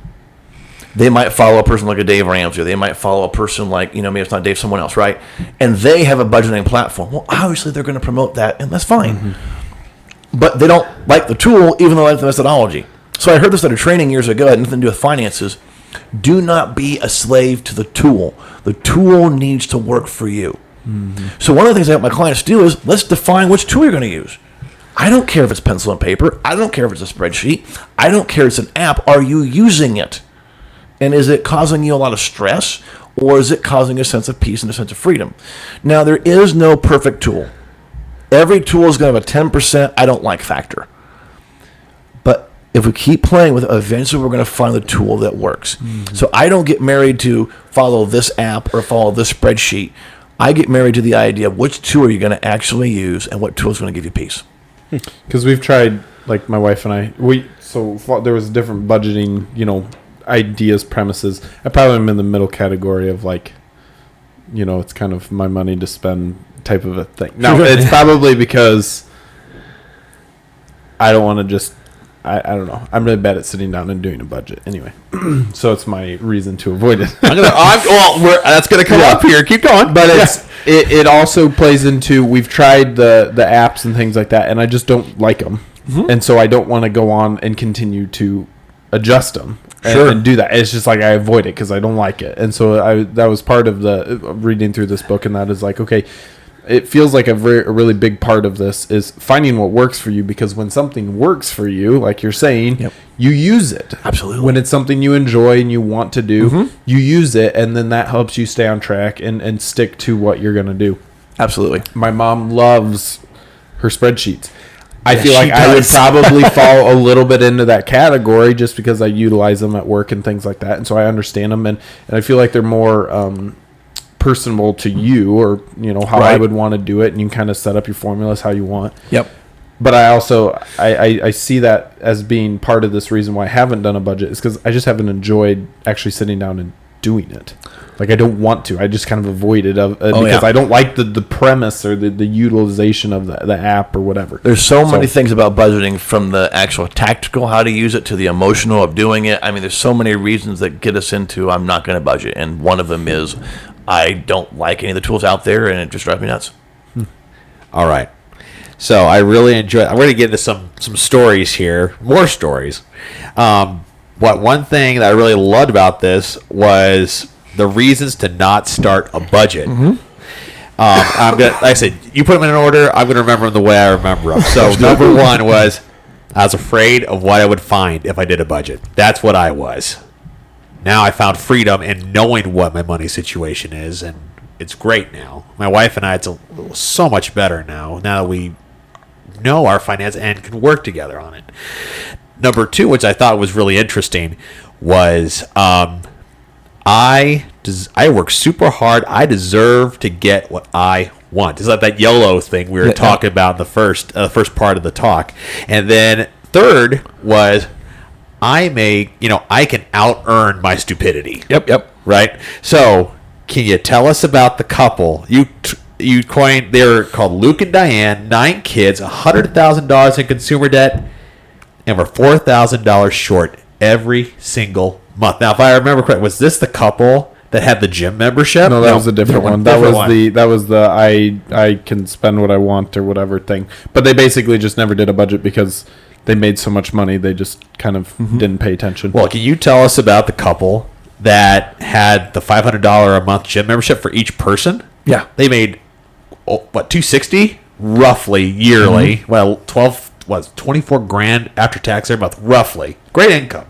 They might follow a person like a Dave Ramsey, or they might follow a person like, maybe it's not Dave, someone else, right? And they have a budgeting platform. Well, obviously they're going to promote that, and that's fine. But they don't like the tool, even though they like the methodology. So I heard this at a training years ago, it had nothing to do with finances. Do not be a slave to the tool. The tool needs to work for you. So one of the things I help my clients do is, let's define which tool you're going to use. I don't care if it's pencil and paper. I don't care if it's a spreadsheet. I don't care if it's an app. Are you using it? And is it causing you a lot of stress, or is it causing a sense of peace and a sense of freedom? Now, there is no perfect tool. Every tool is going to have a 10% I don't like factor. But if we keep playing with it, eventually we're going to find the tool that works. So I don't get married to follow this app or follow this spreadsheet. I get married to the idea of which tool are you going to actually use and what tool is going to give you peace. Because we've tried, like my wife and I, there was different budgeting, ideas, premises. I probably am in the middle category of it's kind of my money to spend type of a thing. No, it's probably because I don't want to just, I don't know. I'm really bad at sitting down and doing a budget anyway. So it's my reason to avoid it. That's going to come up here. Keep going. But it also plays into, we've tried the apps and things like that, and I just don't like them. And so I don't want to go on and continue to adjust them. And do that. It's just like I avoid it because I don't like it. And so that was part of the reading through this book, and that is like, okay, it feels like a really big part of this is finding what works for you, because when something works for you, like you're saying, you use it. Absolutely. When it's something you enjoy and you want to do, you use it, and then that helps you stay on track and stick to what you're going to do. Absolutely. My mom loves her spreadsheets. I feel she like I would does. probably fall a little bit into that category just because I utilize them at work and things like that. And so I understand them. And I feel like they're more personable to you, or, how I would want to do it. And you can kind of set up your formulas how you want. Yep. But I also, I see that as being part of this reason why I haven't done a budget, is because I just haven't enjoyed actually sitting down and doing it. Like, I don't want to. I just kind of avoid it because I don't like the premise or the utilization of the app or whatever. There's so many things about budgeting, from the actual tactical, how to use it, to the emotional of doing it. I mean, there's so many reasons that get us into, I'm not going to budget. And one of them is, I don't like any of the tools out there, and it just drives me nuts. All right. So I really enjoy. I'm going to get into some stories here, more stories. One thing that I really loved about this was the reasons to not start a budget. I'm gonna, like I said, you put them in an order. I'm going to remember them the way I remember them. So number one was, I was afraid of what I would find if I did a budget. That's what I was. Now I found freedom in knowing what my money situation is, and it's great now. My wife and I, it's so much better now that we know our finance and can work together on it. Number two, which I thought was really interesting, was I work super hard. I deserve to get what I want. It's like that YOLO thing we were talking about in the first part of the talk. And then third was, I can out-earn my stupidity. Yep. Right? So, can you tell us about the couple? You coined, they were called Luke and Diane, 9 kids, $100,000 in consumer debt, and we're $4,000 short every single month. Now, if I remember correctly, was this the couple that had the gym membership? No, that was a different one. That was the I can spend what I want or whatever thing. But they basically just never did a budget because they made so much money, they just kind of didn't pay attention. Well, can you tell us about the couple that had the $500 a month gym membership for each person? Yeah. They made, $260 roughly yearly. Well, 24 grand after tax every month, roughly. Great income.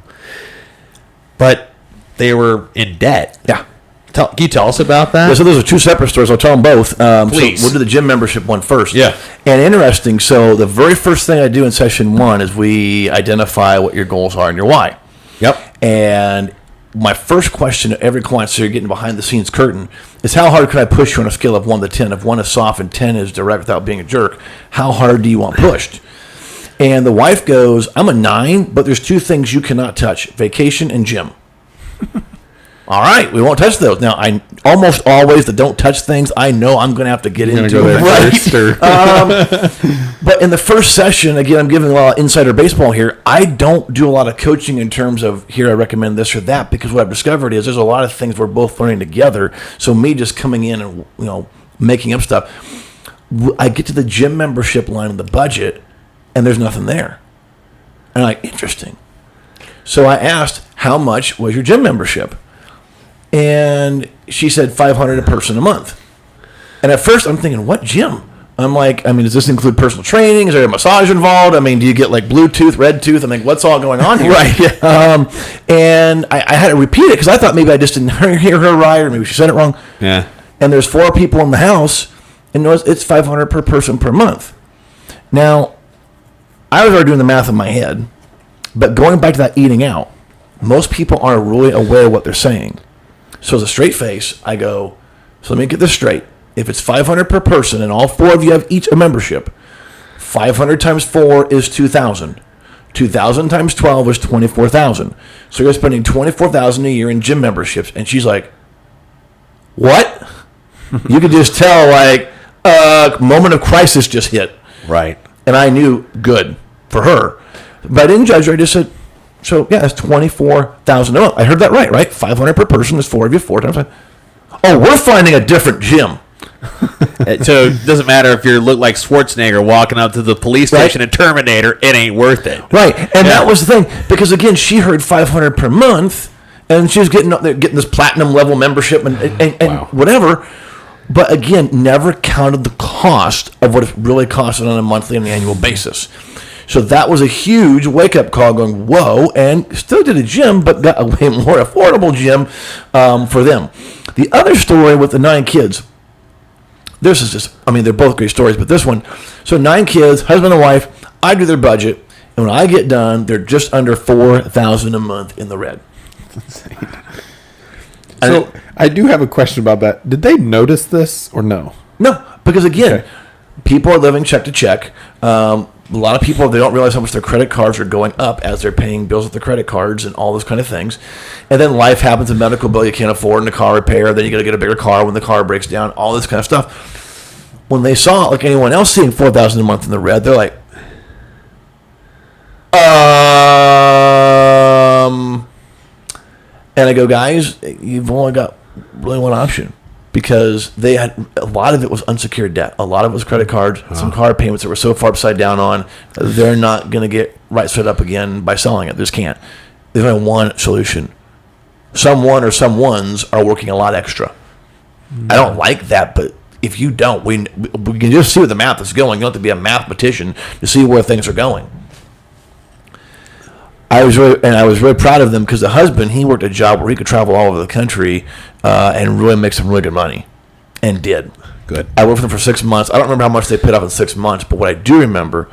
But they were in debt. Yeah. Can you tell us about that? Yeah, so those are two separate stories. I'll tell them both. Please. So we'll do the gym membership one first. Yeah. And interesting, so the very first thing I do in session 1 is we identify what your goals are and your why. Yep. And my first question to every client, so you're getting behind the scenes curtain, is how hard could I push you on a scale of 1 to 10? If 1 is soft and 10 is direct without being a jerk, how hard do you want pushed? And the wife goes, I'm a 9, but there's 2 things you cannot touch, vacation and gym. all right, we won't touch those. Now, I almost always the don't touch things, I know I'm going to have to get into go there first, or? But in the first session, again, I'm giving a lot of insider baseball here. I don't do a lot of coaching in terms of, here, I recommend this or that, because what I've discovered is there's a lot of things we're both learning together. So me just coming in and, making up stuff, I get to the gym membership line of the budget, and there's nothing there. And I'm like, interesting. So I asked, how much was your gym membership? And she said $500 a person a month. And at first I'm thinking, what gym? I'm like, does this include personal training? Is there a massage involved? do you get like Bluetooth, red tooth? I'm like, what's all going on here? Right. Yeah. And I had to repeat it because I thought maybe I just didn't hear her right, or maybe she said it wrong. Yeah. And there's 4 people in the house, and it's $500 per person per month. Now, I was already doing the math in my head, but going back to that eating out, most people aren't really aware of what they're saying. So as a straight face, I go, so let me get this straight. If it's $500 per person and all 4 of you have each a membership, 500 times 4 is 2,000. 2,000 times 12 is 24,000. So you're spending 24,000 a year in gym memberships. And she's like, what? You could just tell, like, moment of crisis just hit. Right. And I knew, good for her. But I didn't judge her. I just said, so, yeah, that's 24,000 a month. I heard that right? 500 per person is 4 of you, 4 times 5. Oh, we're finding a different gym. So it doesn't matter if you look like Schwarzenegger walking up to the police station in Terminator, it ain't worth it. Right. And that was the thing. Because, again, she heard 500 per month, and she was getting up there, getting this platinum level membership and whatever. But, again, never counted the cost of what it really costed on a monthly and annual basis. So that was a huge wake-up call going, whoa, and still did a gym, but got a way more affordable gym for them. The other story with the 9 kids, this is just, they're both great stories, but this one, so 9 kids, husband and wife, I do their budget, and when I get done, they're just under $4,000 a month in the red. That's insane. So I do have a question about that. Did they notice this or no? No, because again, people are living check to check. A lot of people, they don't realize how much their credit cards are going up as they're paying bills with their credit cards and all those kind of things. And then life happens, a medical bill you can't afford, and a car repair, then you got to get a bigger car when the car breaks down, all this kind of stuff. When they saw, like anyone else seeing $4,000 a month in the red, they're like, and I go, guys, you've only got really one option. Because they had a lot of it was unsecured debt. A lot of it was credit cards, some car payments that were so far upside down on, they're not going to get right set up again by selling it. They just can't. There's only one solution. Someone or someones are working a lot extra. I don't like that, but if you don't, we can just see where the math is going. You don't have to be a mathematician to see where things are going. I was really proud of them because the husband, he worked a job where he could travel all over the country and really make some really good money, and did. Good. I worked for them for 6 months. I don't remember how much they paid off in 6 months, but what I do remember,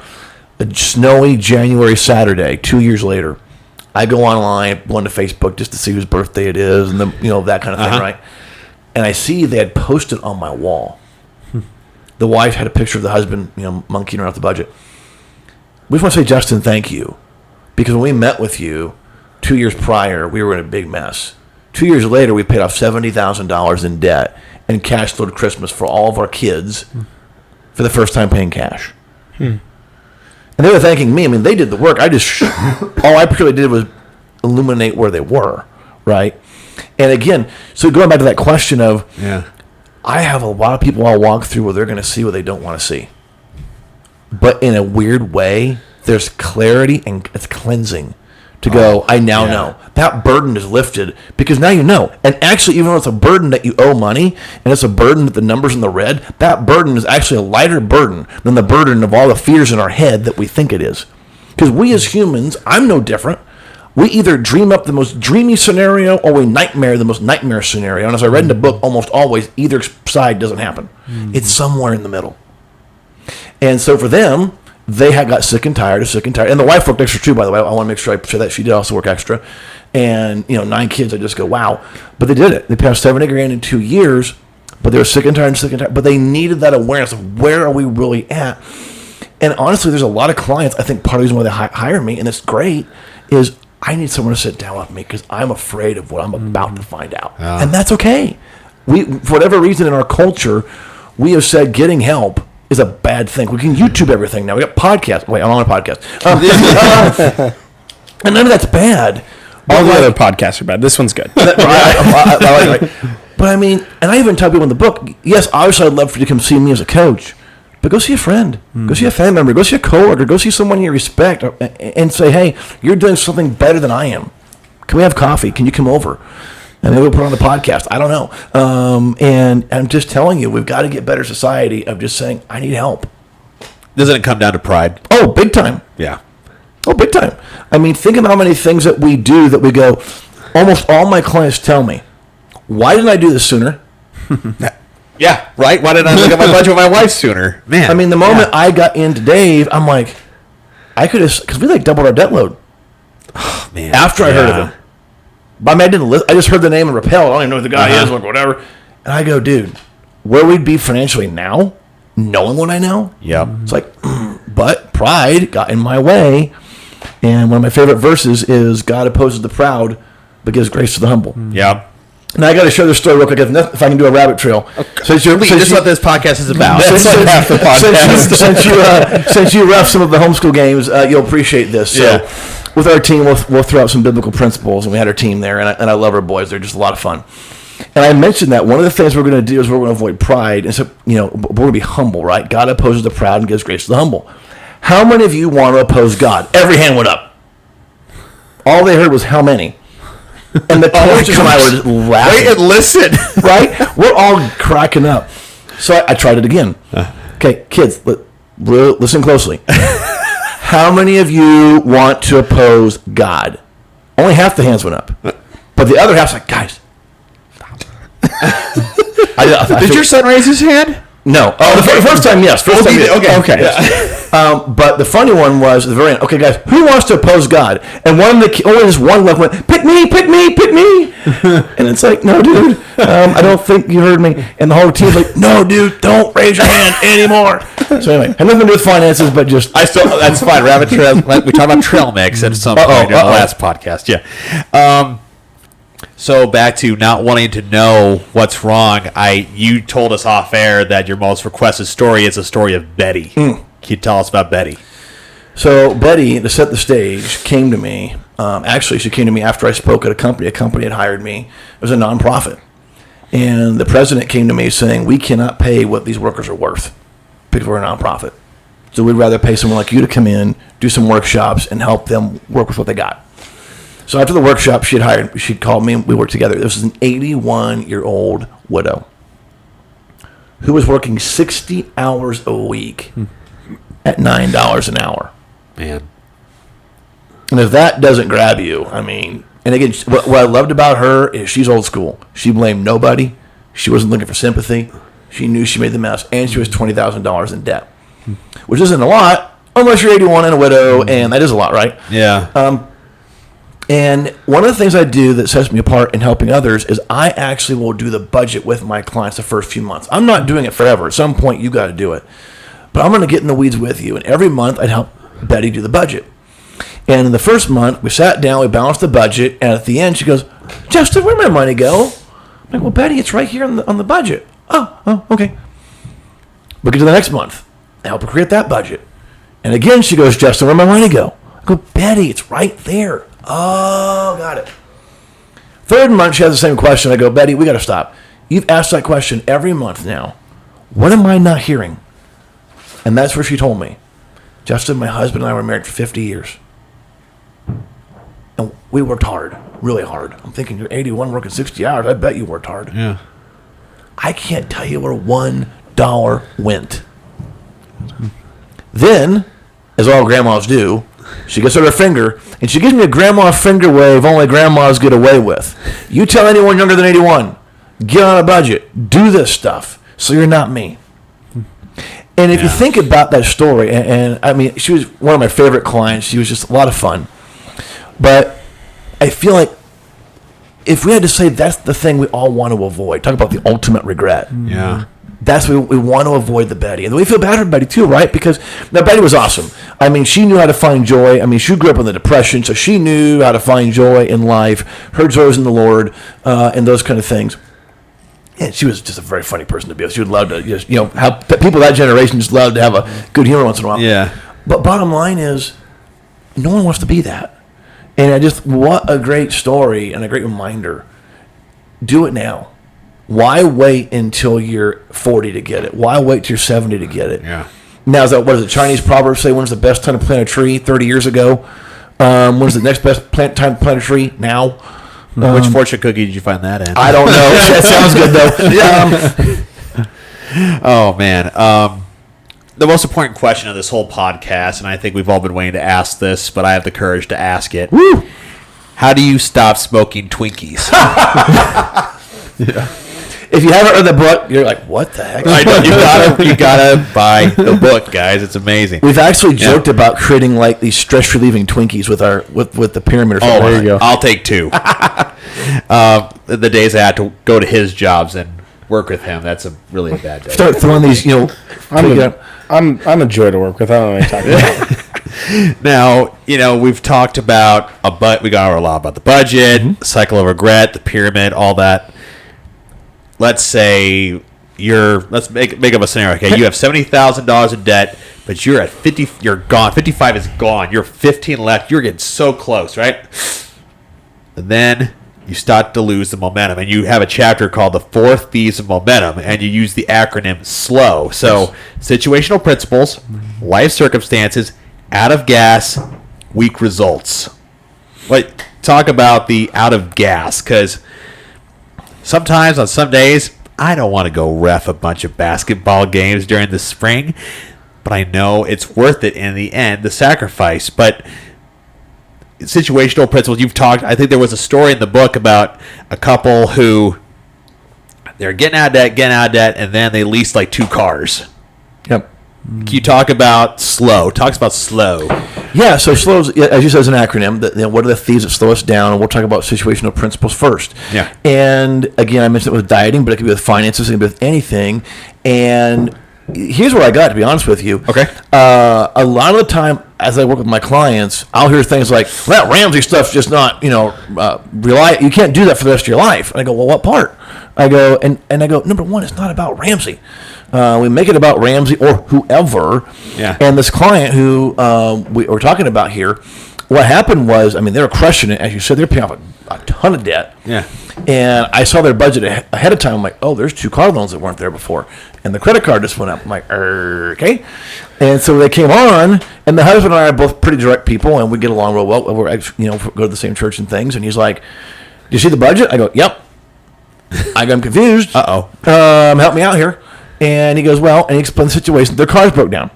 a snowy January Saturday, 2 years later, I go online, go onto Facebook just to see whose birthday it is, and that kind of thing, right? And I see they had posted on my wall. The wife had a picture of the husband, monkeying around with the budget. We just want to say, Justin, thank you. Because when we met with you 2 years prior, we were in a big mess. 2 years later, we paid off $70,000 in debt and cash flowed Christmas for all of our kids for the first time paying cash. And they were thanking me. They did the work. All I purely did was illuminate where they were, right? And again, so going back to that question of, I have a lot of people I'll walk through where they're going to see what they don't want to see. But in a weird way, there's clarity and it's cleansing to go, I now know. That burden is lifted because now you know. And actually, even though it's a burden that you owe money and it's a burden with the numbers in the red, that burden is actually a lighter burden than the burden of all the fears in our head that we think it is. Because we as humans, I'm no different. We either dream up the most dreamy scenario or we nightmare the most nightmare scenario. And as I read in the book, almost always either side doesn't happen. It's somewhere in the middle. And so for them, they had got sick and tired. And the wife worked extra too, by the way. I want to make sure I say that. She did also work extra. And, 9 kids, I just go, wow. But they did it. They paid off $70,000 in 2 years, but they were sick and tired. But they needed that awareness of where are we really at. And honestly, there's a lot of clients, I think part of the reason why they hire me, and it's great, is I need someone to sit down with me because I'm afraid of what I'm about to find out. And that's okay. For whatever reason in our culture, we have said getting help is a bad thing. We can YouTube everything now. We got podcasts. Wait, I'm on a podcast. And none of that's bad. All the other podcasts are bad. This one's good. But I mean, and I even tell people in the book, yes, obviously I'd love for you to come see me as a coach, but go see a friend, go see a family member, go see a coworker, go see someone you respect, and say, hey, you're doing something better than I am. Can we have coffee? Can you come over? And maybe we'll put on the podcast. I don't know. And I'm just telling you, we've got to get better society of just saying, I need help. Doesn't it come down to pride? Oh, big time. Yeah. Oh, big time. I mean, think of how many things that we do that we go, almost all my clients tell me, why didn't I do this sooner? Yeah, right? Why didn't I look at my budget with my wife sooner? Man. I mean, the moment I got into Dave, I'm like, I could have, because we like doubled our debt load. Oh, man. After I heard of him. But I mean, I didn't listen. I just heard the name and Rappel. I don't even know who the guy is, like whatever. And I go, dude, where we'd be financially now, knowing what I know? Yep. It's like, but pride got in my way. And one of my favorite verses is, God opposes the proud, but gives grace to the humble. Yep. Now, I got to share this story real quick if I can do a rabbit trail. This is what this podcast is about. Since you ref some of the homeschool games, you'll appreciate this. So, with our team, we'll throw out some biblical principles, and we had our team there, and I love our boys. They're just a lot of fun. And I mentioned that one of the things we're going to do is we're going to avoid pride, and so we're going to be humble, right? God opposes the proud and gives grace to the humble. How many of you want to oppose God? Every hand went up. All they heard was how many. And the coaches and I were just laughing. Wait and listen. Right? We're all cracking up. So I tried it again. Okay, kids, listen closely. How many of you want to oppose God? Only half the hands went up. But the other half's like, guys, stop. Did your son raise his hand? No. Oh, the first time, yes. First time, yes. Okay. Yeah. But the funny one was at the very end. Okay, guys, who wants to oppose God? And only this one left went, pick me. And it's like, no, dude, I don't think you heard me. And the whole team's like, no, dude, don't raise your hand anymore. So anyway, had nothing to do with finances, but just that's fine. Rabbit trail. We talked about trail mix at some point in the last podcast. Yeah. So back to not wanting to know what's wrong. You told us off air that your most requested story is a story of Betty. Can you tell us about Betty? So Betty, to set the stage, came to me. Actually, she came to me after I spoke at a company. A company had hired me. It was a nonprofit. And the president came to me saying, we cannot pay what these workers are worth because we're a nonprofit. So we'd rather pay someone like you to come in, do some workshops, and help them work with what they got. So after the workshop, she'd called me, and we worked together. This was an 81-year-old widow who was working 60 hours a week at $9 an hour. Man. And if that doesn't grab you, I mean, and again, what I loved about her is she's old school. She blamed nobody. She wasn't looking for sympathy. She knew she made the mess, and she was $20,000 in debt, which isn't a lot unless you're 81 and a widow, and that is a lot, right? Yeah. And one of the things I do that sets me apart in helping others is I actually will do the budget with my clients the first few months. I'm not doing it forever. At some point, you got to do it. But I'm going to get in the weeds with you. And every month, I'd help Betty do the budget. And in the first month, we sat down, we balanced the budget. And at the end, she goes, Justin, where'd my money go? I'm like, well, Betty, it's right here on the budget. Oh, okay. We get to the next month. I help her create that budget. And again, she goes, Justin, where'd my money go? I go, Betty, it's right there. Oh, got it. Third month, she has the same question. I go, Betty, we got to stop. You've asked that question every month now. What am I not hearing? And that's where she told me, Justin, my husband and I were married for 50 years. And we worked hard, really hard. I'm thinking, you're 81 working 60 hours. I bet you worked hard. Yeah. I can't tell you where $1 went. Then, as all grandmas do, she gets out her finger, and she gives me a grandma finger wave only grandmas get away with. You tell anyone younger than 81, get on a budget, do this stuff, so you're not me. And if you think about that story, and I mean, she was one of my favorite clients. She was just a lot of fun. But I feel like if we had to say that's the thing we all want to avoid, talk about the ultimate regret. Yeah. That's what we want to avoid the Betty. And we feel bad for Betty too, right? Because now Betty was awesome. I mean, she knew how to find joy. I mean, she grew up in the Depression, so she knew how to find joy in life. Her joy was in the Lord, and those kind of things. And she was just a very funny person to be with. She would love to just, how people of that generation just love to have a good humor once in a while. Yeah. But bottom line is, no one wants to be that. And what a great story and a great reminder. Do it now. Why wait until you're 40 to get it? Why wait till you're 70 to get it? Yeah. Now, what does the Chinese proverb say? When's the best time to plant a tree? 30 years ago. When's the next best time to plant a tree? Now. Which fortune cookie did you find that in? I don't know. That sounds good, though. Oh, man. The most important question of this whole podcast, and I think we've all been waiting to ask this, but I have the courage to ask it. Woo! How do you stop smoking Twinkies? Yeah. If you haven't read the book, you're like, what the heck? I know, you gotta buy the book, guys. It's amazing. We've actually joked about creating like these stress relieving Twinkies with the pyramid. Or something. Oh, there you go. I'll take 2. The days I had to go to his jobs and work with him, that's really a bad day. Start throwing these, I'm a joy to work with. I don't know what you're talking about. Now, we've talked about we got a lot about the budget, cycle of regret, the pyramid, all that. Let's say let's make up a scenario. Okay, you have $70,000 in debt, but you're at 50. You're gone. 55 is gone. You're 15 left. You're getting so close, right? And then you start to lose the momentum, and you have a chapter called the 4 Thieves of Momentum, and you use the acronym SLOW. So, situational principles, life circumstances, out of gas, weak results. Talk about the out of gas, because sometimes on some days, I don't want to go ref a bunch of basketball games during the spring, but I know it's worth it in the end, the sacrifice. But situational principles, I think there was a story in the book about a couple who they're getting out of debt, and then they leased like 2 cars. Yep. Can you talk about SLOW? Talks about SLOW. Yeah, so SLOW, as you said, is an acronym. What are the thieves that slow us down? And we'll talk about situational principles first. Yeah. And again, I mentioned it with dieting, but it could be with finances, it could be with anything. And here's what I got, to be honest with you. Okay. A lot of the time, as I work with my clients, I'll hear things like, well, that Ramsey stuff's just not, you can't do that for the rest of your life. And I go, well, what part? I go, and I go, number one, it's not about Ramsey. We make it about Ramsey or whoever. Yeah. And this client who we're talking about here, what happened was, they were crushing it. As you said, they're paying off a ton of debt. Yeah. And I saw their budget ahead of time. I'm like, oh, there's 2 car loans that weren't there before. And the credit card just went up. I'm like, okay. And so they came on, and the husband and I are both pretty direct people, and we get along real well. We're, go to the same church and things. And he's like, do you see the budget? I go, yep. I'm confused. Uh-oh. Help me out here. And he goes, well, and he explained the situation. Their cars broke down.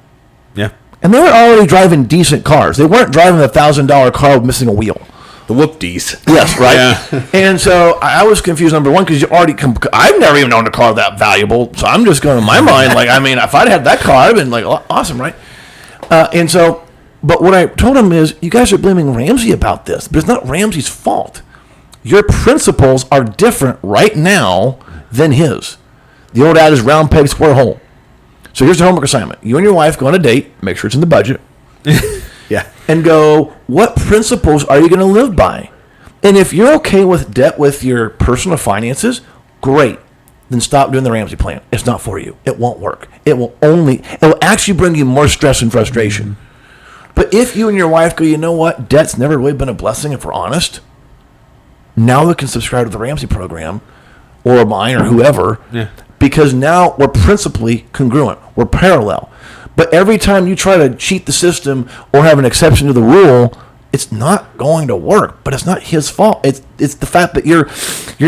Yeah. And they were already driving decent cars. They weren't driving a $1,000 car with missing a wheel. The whoop-dees. Yes, right? Yeah. And so I was confused, number one, because I've never even owned a car that valuable. So I'm just going, in my mind, if I'd had that car, I'd been like, awesome, right? But what I told him is, you guys are blaming Ramsey about this, but it's not Ramsey's fault. Your principles are different right now than his. The old adage is round peg, square hole. So here's the homework assignment. You and your wife go on a date, make sure it's in the budget. Yeah. And go, what principles are you going to live by? And if you're okay with debt with your personal finances, great. Then stop doing the Ramsey plan. It's not for you. It won't work. It will actually bring you more stress and frustration. But if you and your wife go, you know what? Debt's never really been a blessing, if we're honest. Now we can subscribe to the Ramsey program or mine or whoever. Yeah. Because now we're principally congruent. We're parallel. But every time you try to cheat the system or have an exception to the rule, it's not going to work. But it's not his fault. It's the fact that you're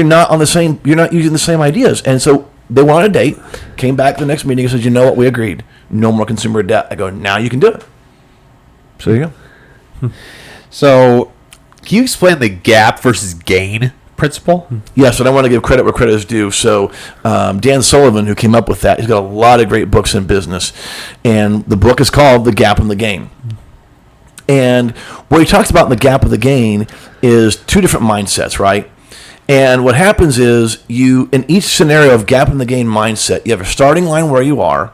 not using the same ideas. And so they went on a date, came back to the next meeting and said, you know what, we agreed. No more consumer debt. I go, now you can do it. So there you go. So can you explain the gap versus gain principle? Yes, and I want to give credit where credit is due. So Dan Sullivan, who came up with that, he's got a lot of great books in business. And the book is called The Gap and the Gain. And what he talks about in The Gap of the Gain is 2 different mindsets, right? And what happens is in each scenario of gap in the gain mindset, you have a starting line where you are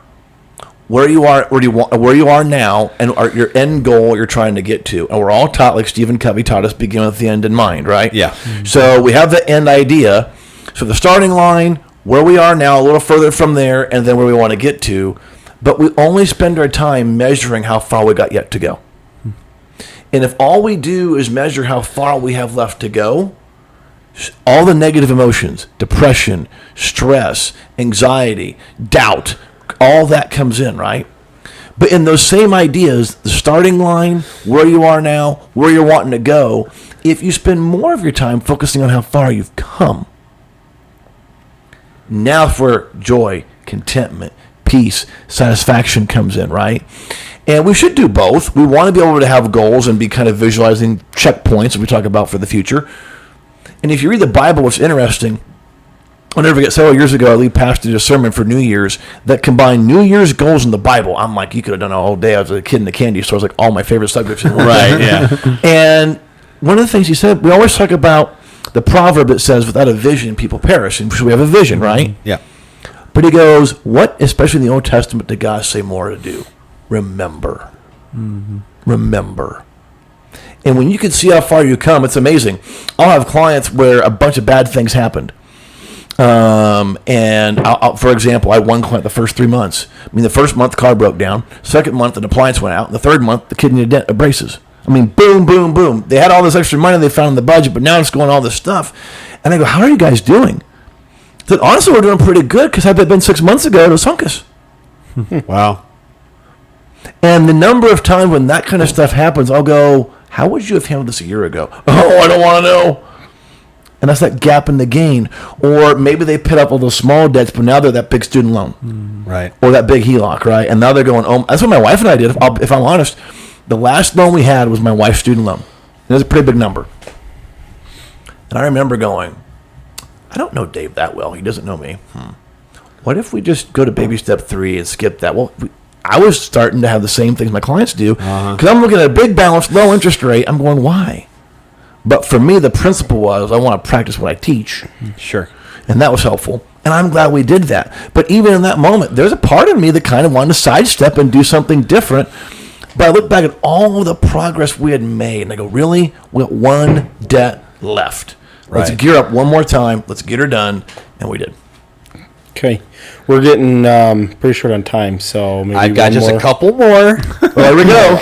now, and your end goal you're trying to get to. And we're all taught, like Stephen Covey taught us, begin with the end in mind, right? Yeah. So we have the end idea. So the starting line, where we are now, a little further from there, and then where we want to get to. But we only spend our time measuring how far we got yet to go. And if all we do is measure how far we have left to go, all the negative emotions, depression, stress, anxiety, doubt, all that comes in, right? But in those same ideas, the starting line, where you are now, where you're wanting to go, if you spend more of your time focusing on how far you've come, now that's where joy, contentment, peace, satisfaction comes in, right? And we should do both. We want to be able to have goals and be kind of visualizing checkpoints that we talk about for the future. And if you read the Bible, what's interesting, I'll never forget, several years ago, I lead pastored a sermon for New Year's that combined New Year's goals in the Bible. I'm like, you could have done a whole day. I was a kid in the candy store. It was like all my favorite subjects in one. Right, yeah. And one of the things he said, we always talk about the proverb that says, without a vision, people perish. And so we have a vision, right? Yeah. But he goes, what, especially in the Old Testament, did God say more to do? Remember. Mm-hmm. Remember. And when you can see how far you come, it's amazing. I'll have clients where a bunch of bad things happened. And for example, I had one client the first 3 months. I mean, the first month the car broke down. Second month, an appliance went out. And the third month, the kid needed braces. I mean, boom, boom, boom. They had all this extra money they found in the budget, but now it's going all this stuff. And I go, how are you guys doing? I said, honestly, we're doing pretty good because had that been 6 months ago, it was sunk us. Wow. And the number of times when that kind of stuff happens, I'll go, how would you have handled this a year ago? Oh, I don't want to know. And that's that gap in the gain. Or maybe they put up all those small debts, but now they're that big student loan. Right. Or that big HELOC, right? And now they're going, oh, that's what my wife and I did, if I'm honest. The last loan we had was my wife's student loan. It was a pretty big number. And I remember going, I don't know Dave that well. He doesn't know me. What if we just go to baby step 3 and skip that? Well, I was starting to have the same things my clients do. Because I'm looking at a big balance, low interest rate. I'm going, why? But for me, the principle was I want to practice what I teach. Sure. And that was helpful. And I'm glad we did that. But even in that moment, there's a part of me that kind of wanted to sidestep and do something different. But I look back at all of the progress we had made, and I go, really? We got one debt left. Let's Right. gear up one more time. Let's get her done. And we did. Okay. We're getting pretty short on time, so maybe I've got one just more. a couple more. Well, there we go.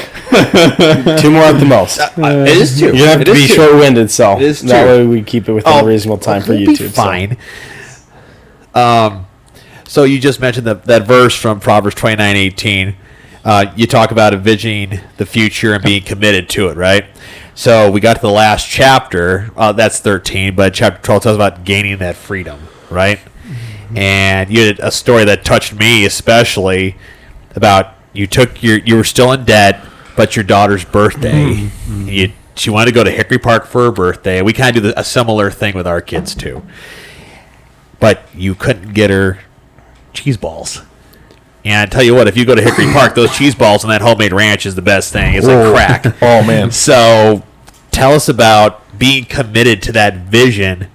2 more at the most. It is true. You have It to is be true. short-winded, so It is that true. way we keep it within a reasonable time for we'll be YouTube. fine. So you just mentioned that verse from Proverbs 29:18. You talk about envisioning the future and being committed to it, right? So we got to the last chapter. That's 13, but chapter 12 tells about gaining that freedom, right? And you had a story that touched me especially about you were still in debt, but your daughter's birthday. She wanted to go to Hickory Park for her birthday. We kind of do a similar thing with our kids too. But you couldn't get her cheese balls. And I tell you what, if you go to Hickory Park, those cheese balls and that homemade ranch is the best thing. It's like crack. Oh, man. So tell us about being committed to that vision,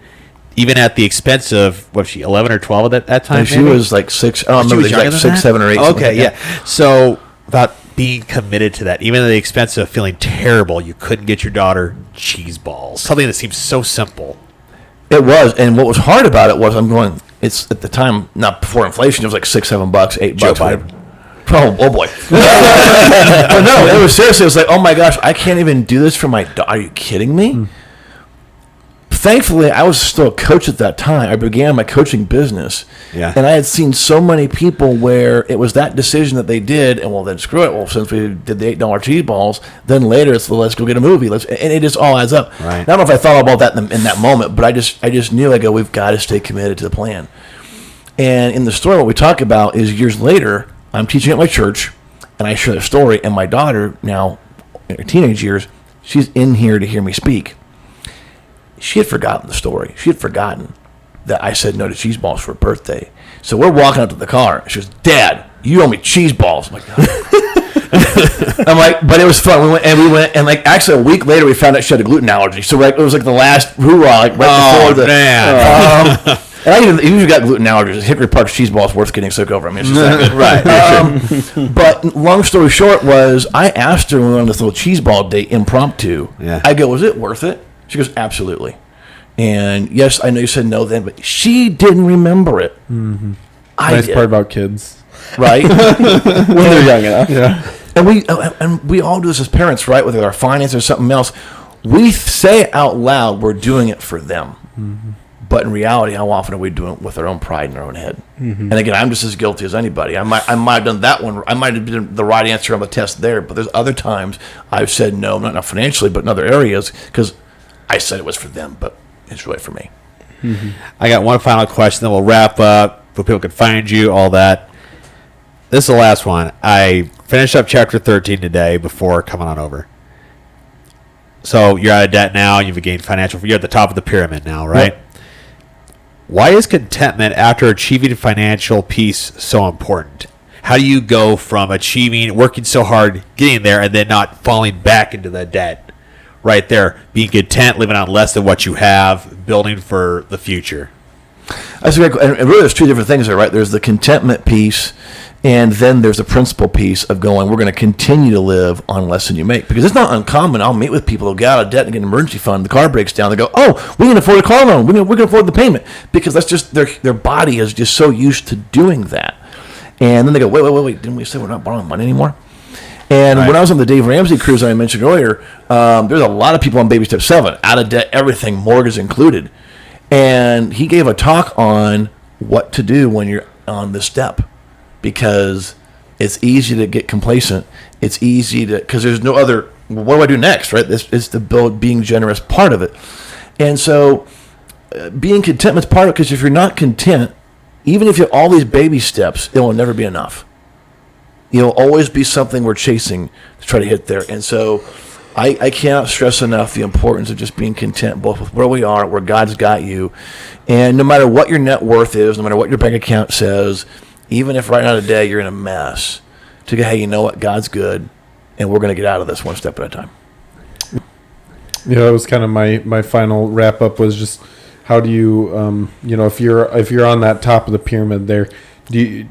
even at the expense of, what was she, 11 or 12 at that time? And she maybe? was like 6. I don't She remember was the younger exact than 6, that? 7, or 8. something Okay, like yeah. that. So about being committed to that, even at the expense of feeling terrible, you couldn't get your daughter cheese balls. Something that seems so simple. It was, and what was hard about it was I'm going. It's at the time, not before inflation. It was like $6, $7, $8. Joe whatever. Biden. Oh boy! But no, it was seriously. It was like, oh my gosh, I can't even do this for my daughter. Are you kidding me? Thankfully, I was still a coach at that time. I began my coaching business, Yeah. and I had seen so many people where it was that decision that they did, and well, then screw it. Well, since we did the $8 cheese balls, then later it's let's go get a movie. And it just all adds up. Right. I don't know if I thought about that in that moment, but I just knew. I go, we've got to stay committed to the plan. And in the story, what we talk about is years later, I'm teaching at my church, and I share the story, and my daughter, now in her teenage years, she's in here to hear me speak. She had forgotten the story. She had forgotten that I said no to cheese balls for her birthday. So we're walking up to the car. She goes, Dad, you owe me cheese balls. I'm like, I'm like, but it was fun. We went, and like actually a week later we found out she had a gluten allergy. So like it was like the last hoorah, like right before the. Man. And I even got gluten allergies. Hickory Park cheese ball is worth getting sick over. I mean, it's just that good. Right. But long story short was I asked her when we went on this little cheese ball date impromptu. Yeah. I go, was it worth it? She goes, absolutely. And yes, I know you said no then, but she didn't remember it. Mm-hmm. I Nice did. part about kids. Right? When they're young enough. Yeah. And we all do this as parents, right? Whether our finances or something else, we say out loud we're doing it for them. Mm-hmm. But in reality, how often are we doing it with our own pride in our own head? Mm-hmm. And again, I'm just as guilty as anybody. I might have done that one. I might have been the right answer on the test there. But there's other times I've said no, not financially, but in other areas, because I said it was for them, but it's really for me. Mm-hmm. I got one final question, then we'll wrap up. So people can find you, all that. This is the last one. I finished up chapter 13 today before coming on over. So you're out of debt now. You've gained financial. You're at the top of the pyramid now, right? Yep. Why is contentment after achieving financial peace so important? How do you go from achieving, working so hard, getting there, and then not falling back into the debt? Right there, being content, living on less than what you have, building for the future. That's a great, and really, there's two different things there, right? There's the contentment piece, and then there's the principle piece of going, we're going to continue to live on less than you make. Because it's not uncommon. I'll meet with people who get out of debt and get an emergency fund. The car breaks down. They go, oh, we can afford a car loan. We can afford the payment. Because that's just, their body is just so used to doing that. And then they go, wait. Didn't we say we're not borrowing money anymore? And when I was on the Dave Ramsey cruise that I mentioned earlier, there's a lot of people on baby step 7, out of debt, everything, mortgage included. And he gave a talk on what to do when you're on this step. Because it's easy to get complacent. It's easy to, because there's no other, what do I do next, right? This is the being generous part of it. And so being contentment is part of it, because if you're not content, even if you have all these baby steps, it will never be enough. It'll always be something we're chasing to try to hit there. And so I cannot stress enough the importance of just being content, both with where we are, where God's got you. And no matter what your net worth is, no matter what your bank account says, even if right now today you're in a mess, to go, hey, you know what? God's good, and we're going to get out of this one step at a time. Yeah, that was kind of my final wrap up. Was just how do you if you're on that top of the pyramid there, do you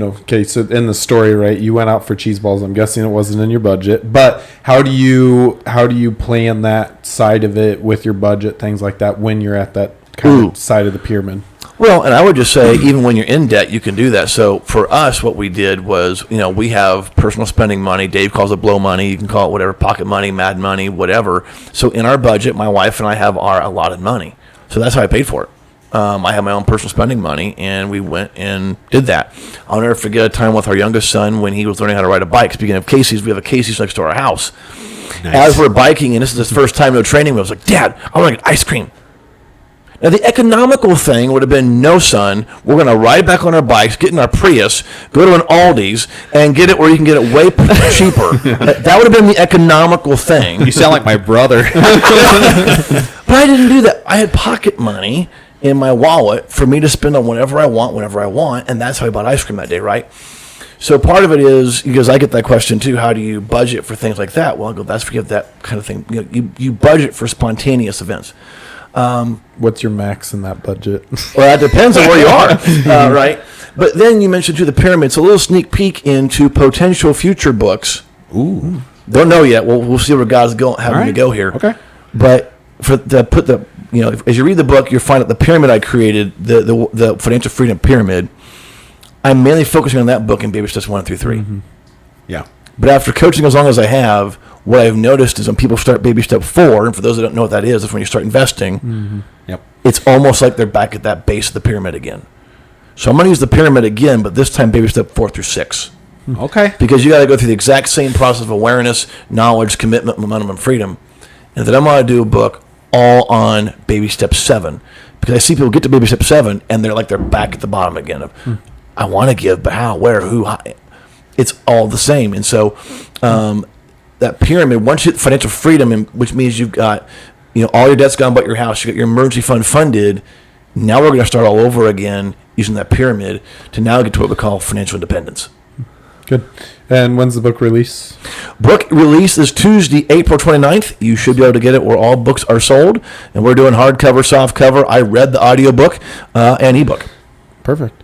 okay, so in the story, right, you went out for cheese balls. I'm guessing it wasn't in your budget, but how do you plan that side of it with your budget, things like that, when you're at that kind of side of the pyramid? Well, and I would just say, even when you're in debt, you can do that. So for us, what we did was, we have personal spending money. Dave calls it blow money. You can call it whatever, pocket money, mad money, whatever. So in our budget, my wife and I have our allotted money. So that's how I paid for it. I have my own personal spending money, and we went and did that. I'll never forget a time with our youngest son when he was learning how to ride a bike. Speaking of Casey's, we have a Casey's next to our house. Nice. As we're biking, and this is his first time, no training, I was like, Dad, I want to get ice cream. Now, the economical thing would have been, no, son, we're going to ride back on our bikes, get in our Prius, go to an Aldi's, and get it where you can get it way cheaper. That would have been the economical thing. You sound like my brother. But I didn't do that. I had pocket money in my wallet for me to spend on whatever I want, whenever I want, and that's how I bought ice cream that day, right? So part of it is, because I get that question too, how do you budget for things like that? Well, I go, that's forget that kind of thing. You budget for spontaneous events. What's your max in that budget? Well, that depends on where you are, right? But then you mentioned to the pyramid. It's a little sneak peek into potential future books. Ooh, don't know yet. We'll see where God's having me go here. Okay, but as you read the book, you'll find that the pyramid I created, the financial freedom pyramid, I'm mainly focusing on that book in baby steps 1 through 3. Mm-hmm. Yeah. But after coaching as long as I have, what I've noticed is when people start baby step 4, and for those that don't know what that is when you start investing, Yep. It's almost like they're back at that base of the pyramid again. So I'm going to use the pyramid again, but this time baby step 4 through 6. Okay. Because you got to go through the exact same process of awareness, knowledge, commitment, momentum, and freedom. And then I'm going to do a book all on baby step 7. Because I see people get to baby step 7, and they're back at the bottom again of, I want to give, but how, where, who, how? It's all the same. And so that pyramid, once you hit financial freedom, which means you've got, all your debt's gone but your house, you got your emergency fund funded, now we're going to start all over again using that pyramid to now get to what we call financial independence. Good. And when's the book release? Book release is Tuesday, April 29th. You should be able to get it where all books are sold. And we're doing hardcover, softcover. I read the audiobook and ebook. Perfect.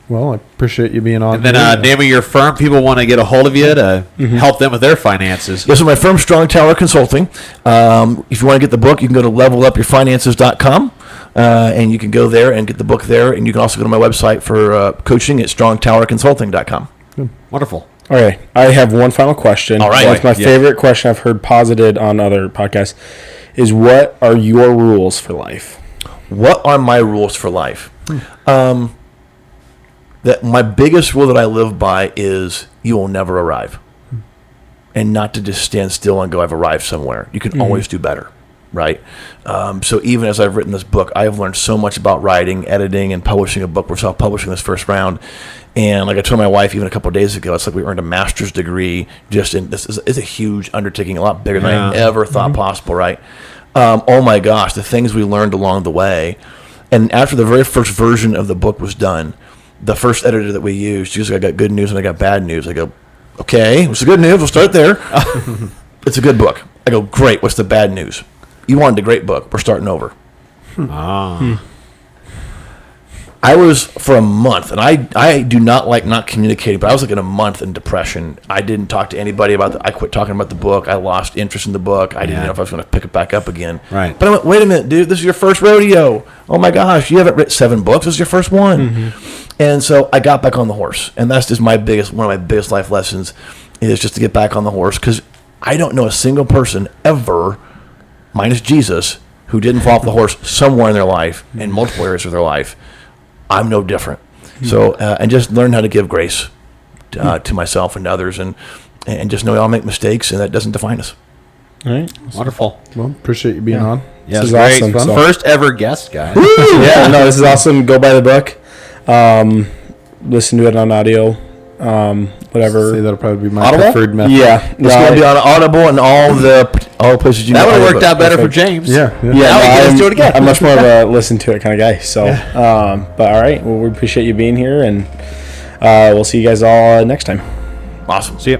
Well, I appreciate you being on. And then name of your firm. People want to get a hold of you to help them with their finances. Yes, so my firm, Strong Tower Consulting. If you want to get the book, you can go to levelupyourfinances.com. And you can go there and get the book there. And you can also go to my website for coaching at strongtowerconsulting.com. Wonderful. Okay, I have one final question. All right. It's my favorite question I've heard posited on other podcasts. Is what are your rules for life? What are my rules for life? That my biggest rule that I live by is you will never arrive. And not to just stand still and go, I've arrived somewhere. You can always do better, right? So even as I've written this book, I have learned so much about writing, editing, and publishing a book. We're self-publishing this first round. And like I told my wife even a couple of days ago, it's like we earned a master's degree just in this. Is a huge undertaking, a lot bigger than I ever thought possible, right? Oh my gosh, the things we learned along the way. And after the very first version of the book was done, the first editor that we used, she was like, I got good news and I got bad news. I go, okay, what's the good news? We'll start there. It's a good book. I go, great, what's the bad news? You wanted a great book. We're starting over. I was for a month, and I do not like not communicating, but I was like in a month in depression. I didn't talk to anybody about I quit talking about the book. I lost interest in the book. I didn't know if I was going to pick it back up again. Right. But I went, wait a minute, dude, this is your first rodeo. Oh my gosh, you haven't written 7 books. This is your first one. And so I got back on the horse, and that's just one of my biggest life lessons is just to get back on the horse, because I don't know a single person ever, minus Jesus, who didn't fall off the horse somewhere in their life, in multiple areas of their life. I'm no different. So, and just learn how to give grace to myself and to others, and just know we all make mistakes, and that doesn't define us. All right. Wonderful. Well, appreciate you being on. Yeah, This is great. awesome. So- First ever guest, guys. Yeah, no, this is awesome. Go buy the book. Listen to it on audio. Whatever. Say that'll probably be my Audible? preferred method. Yeah. It's going to be on Audible and all the places you That can would have buy worked the out book. better for James. Yeah. Yeah, Now we can just do it again. I'm much more of a listen to it kind of guy. So, but all right. Well, we appreciate you being here, and we'll see you guys all next time. Awesome. See ya.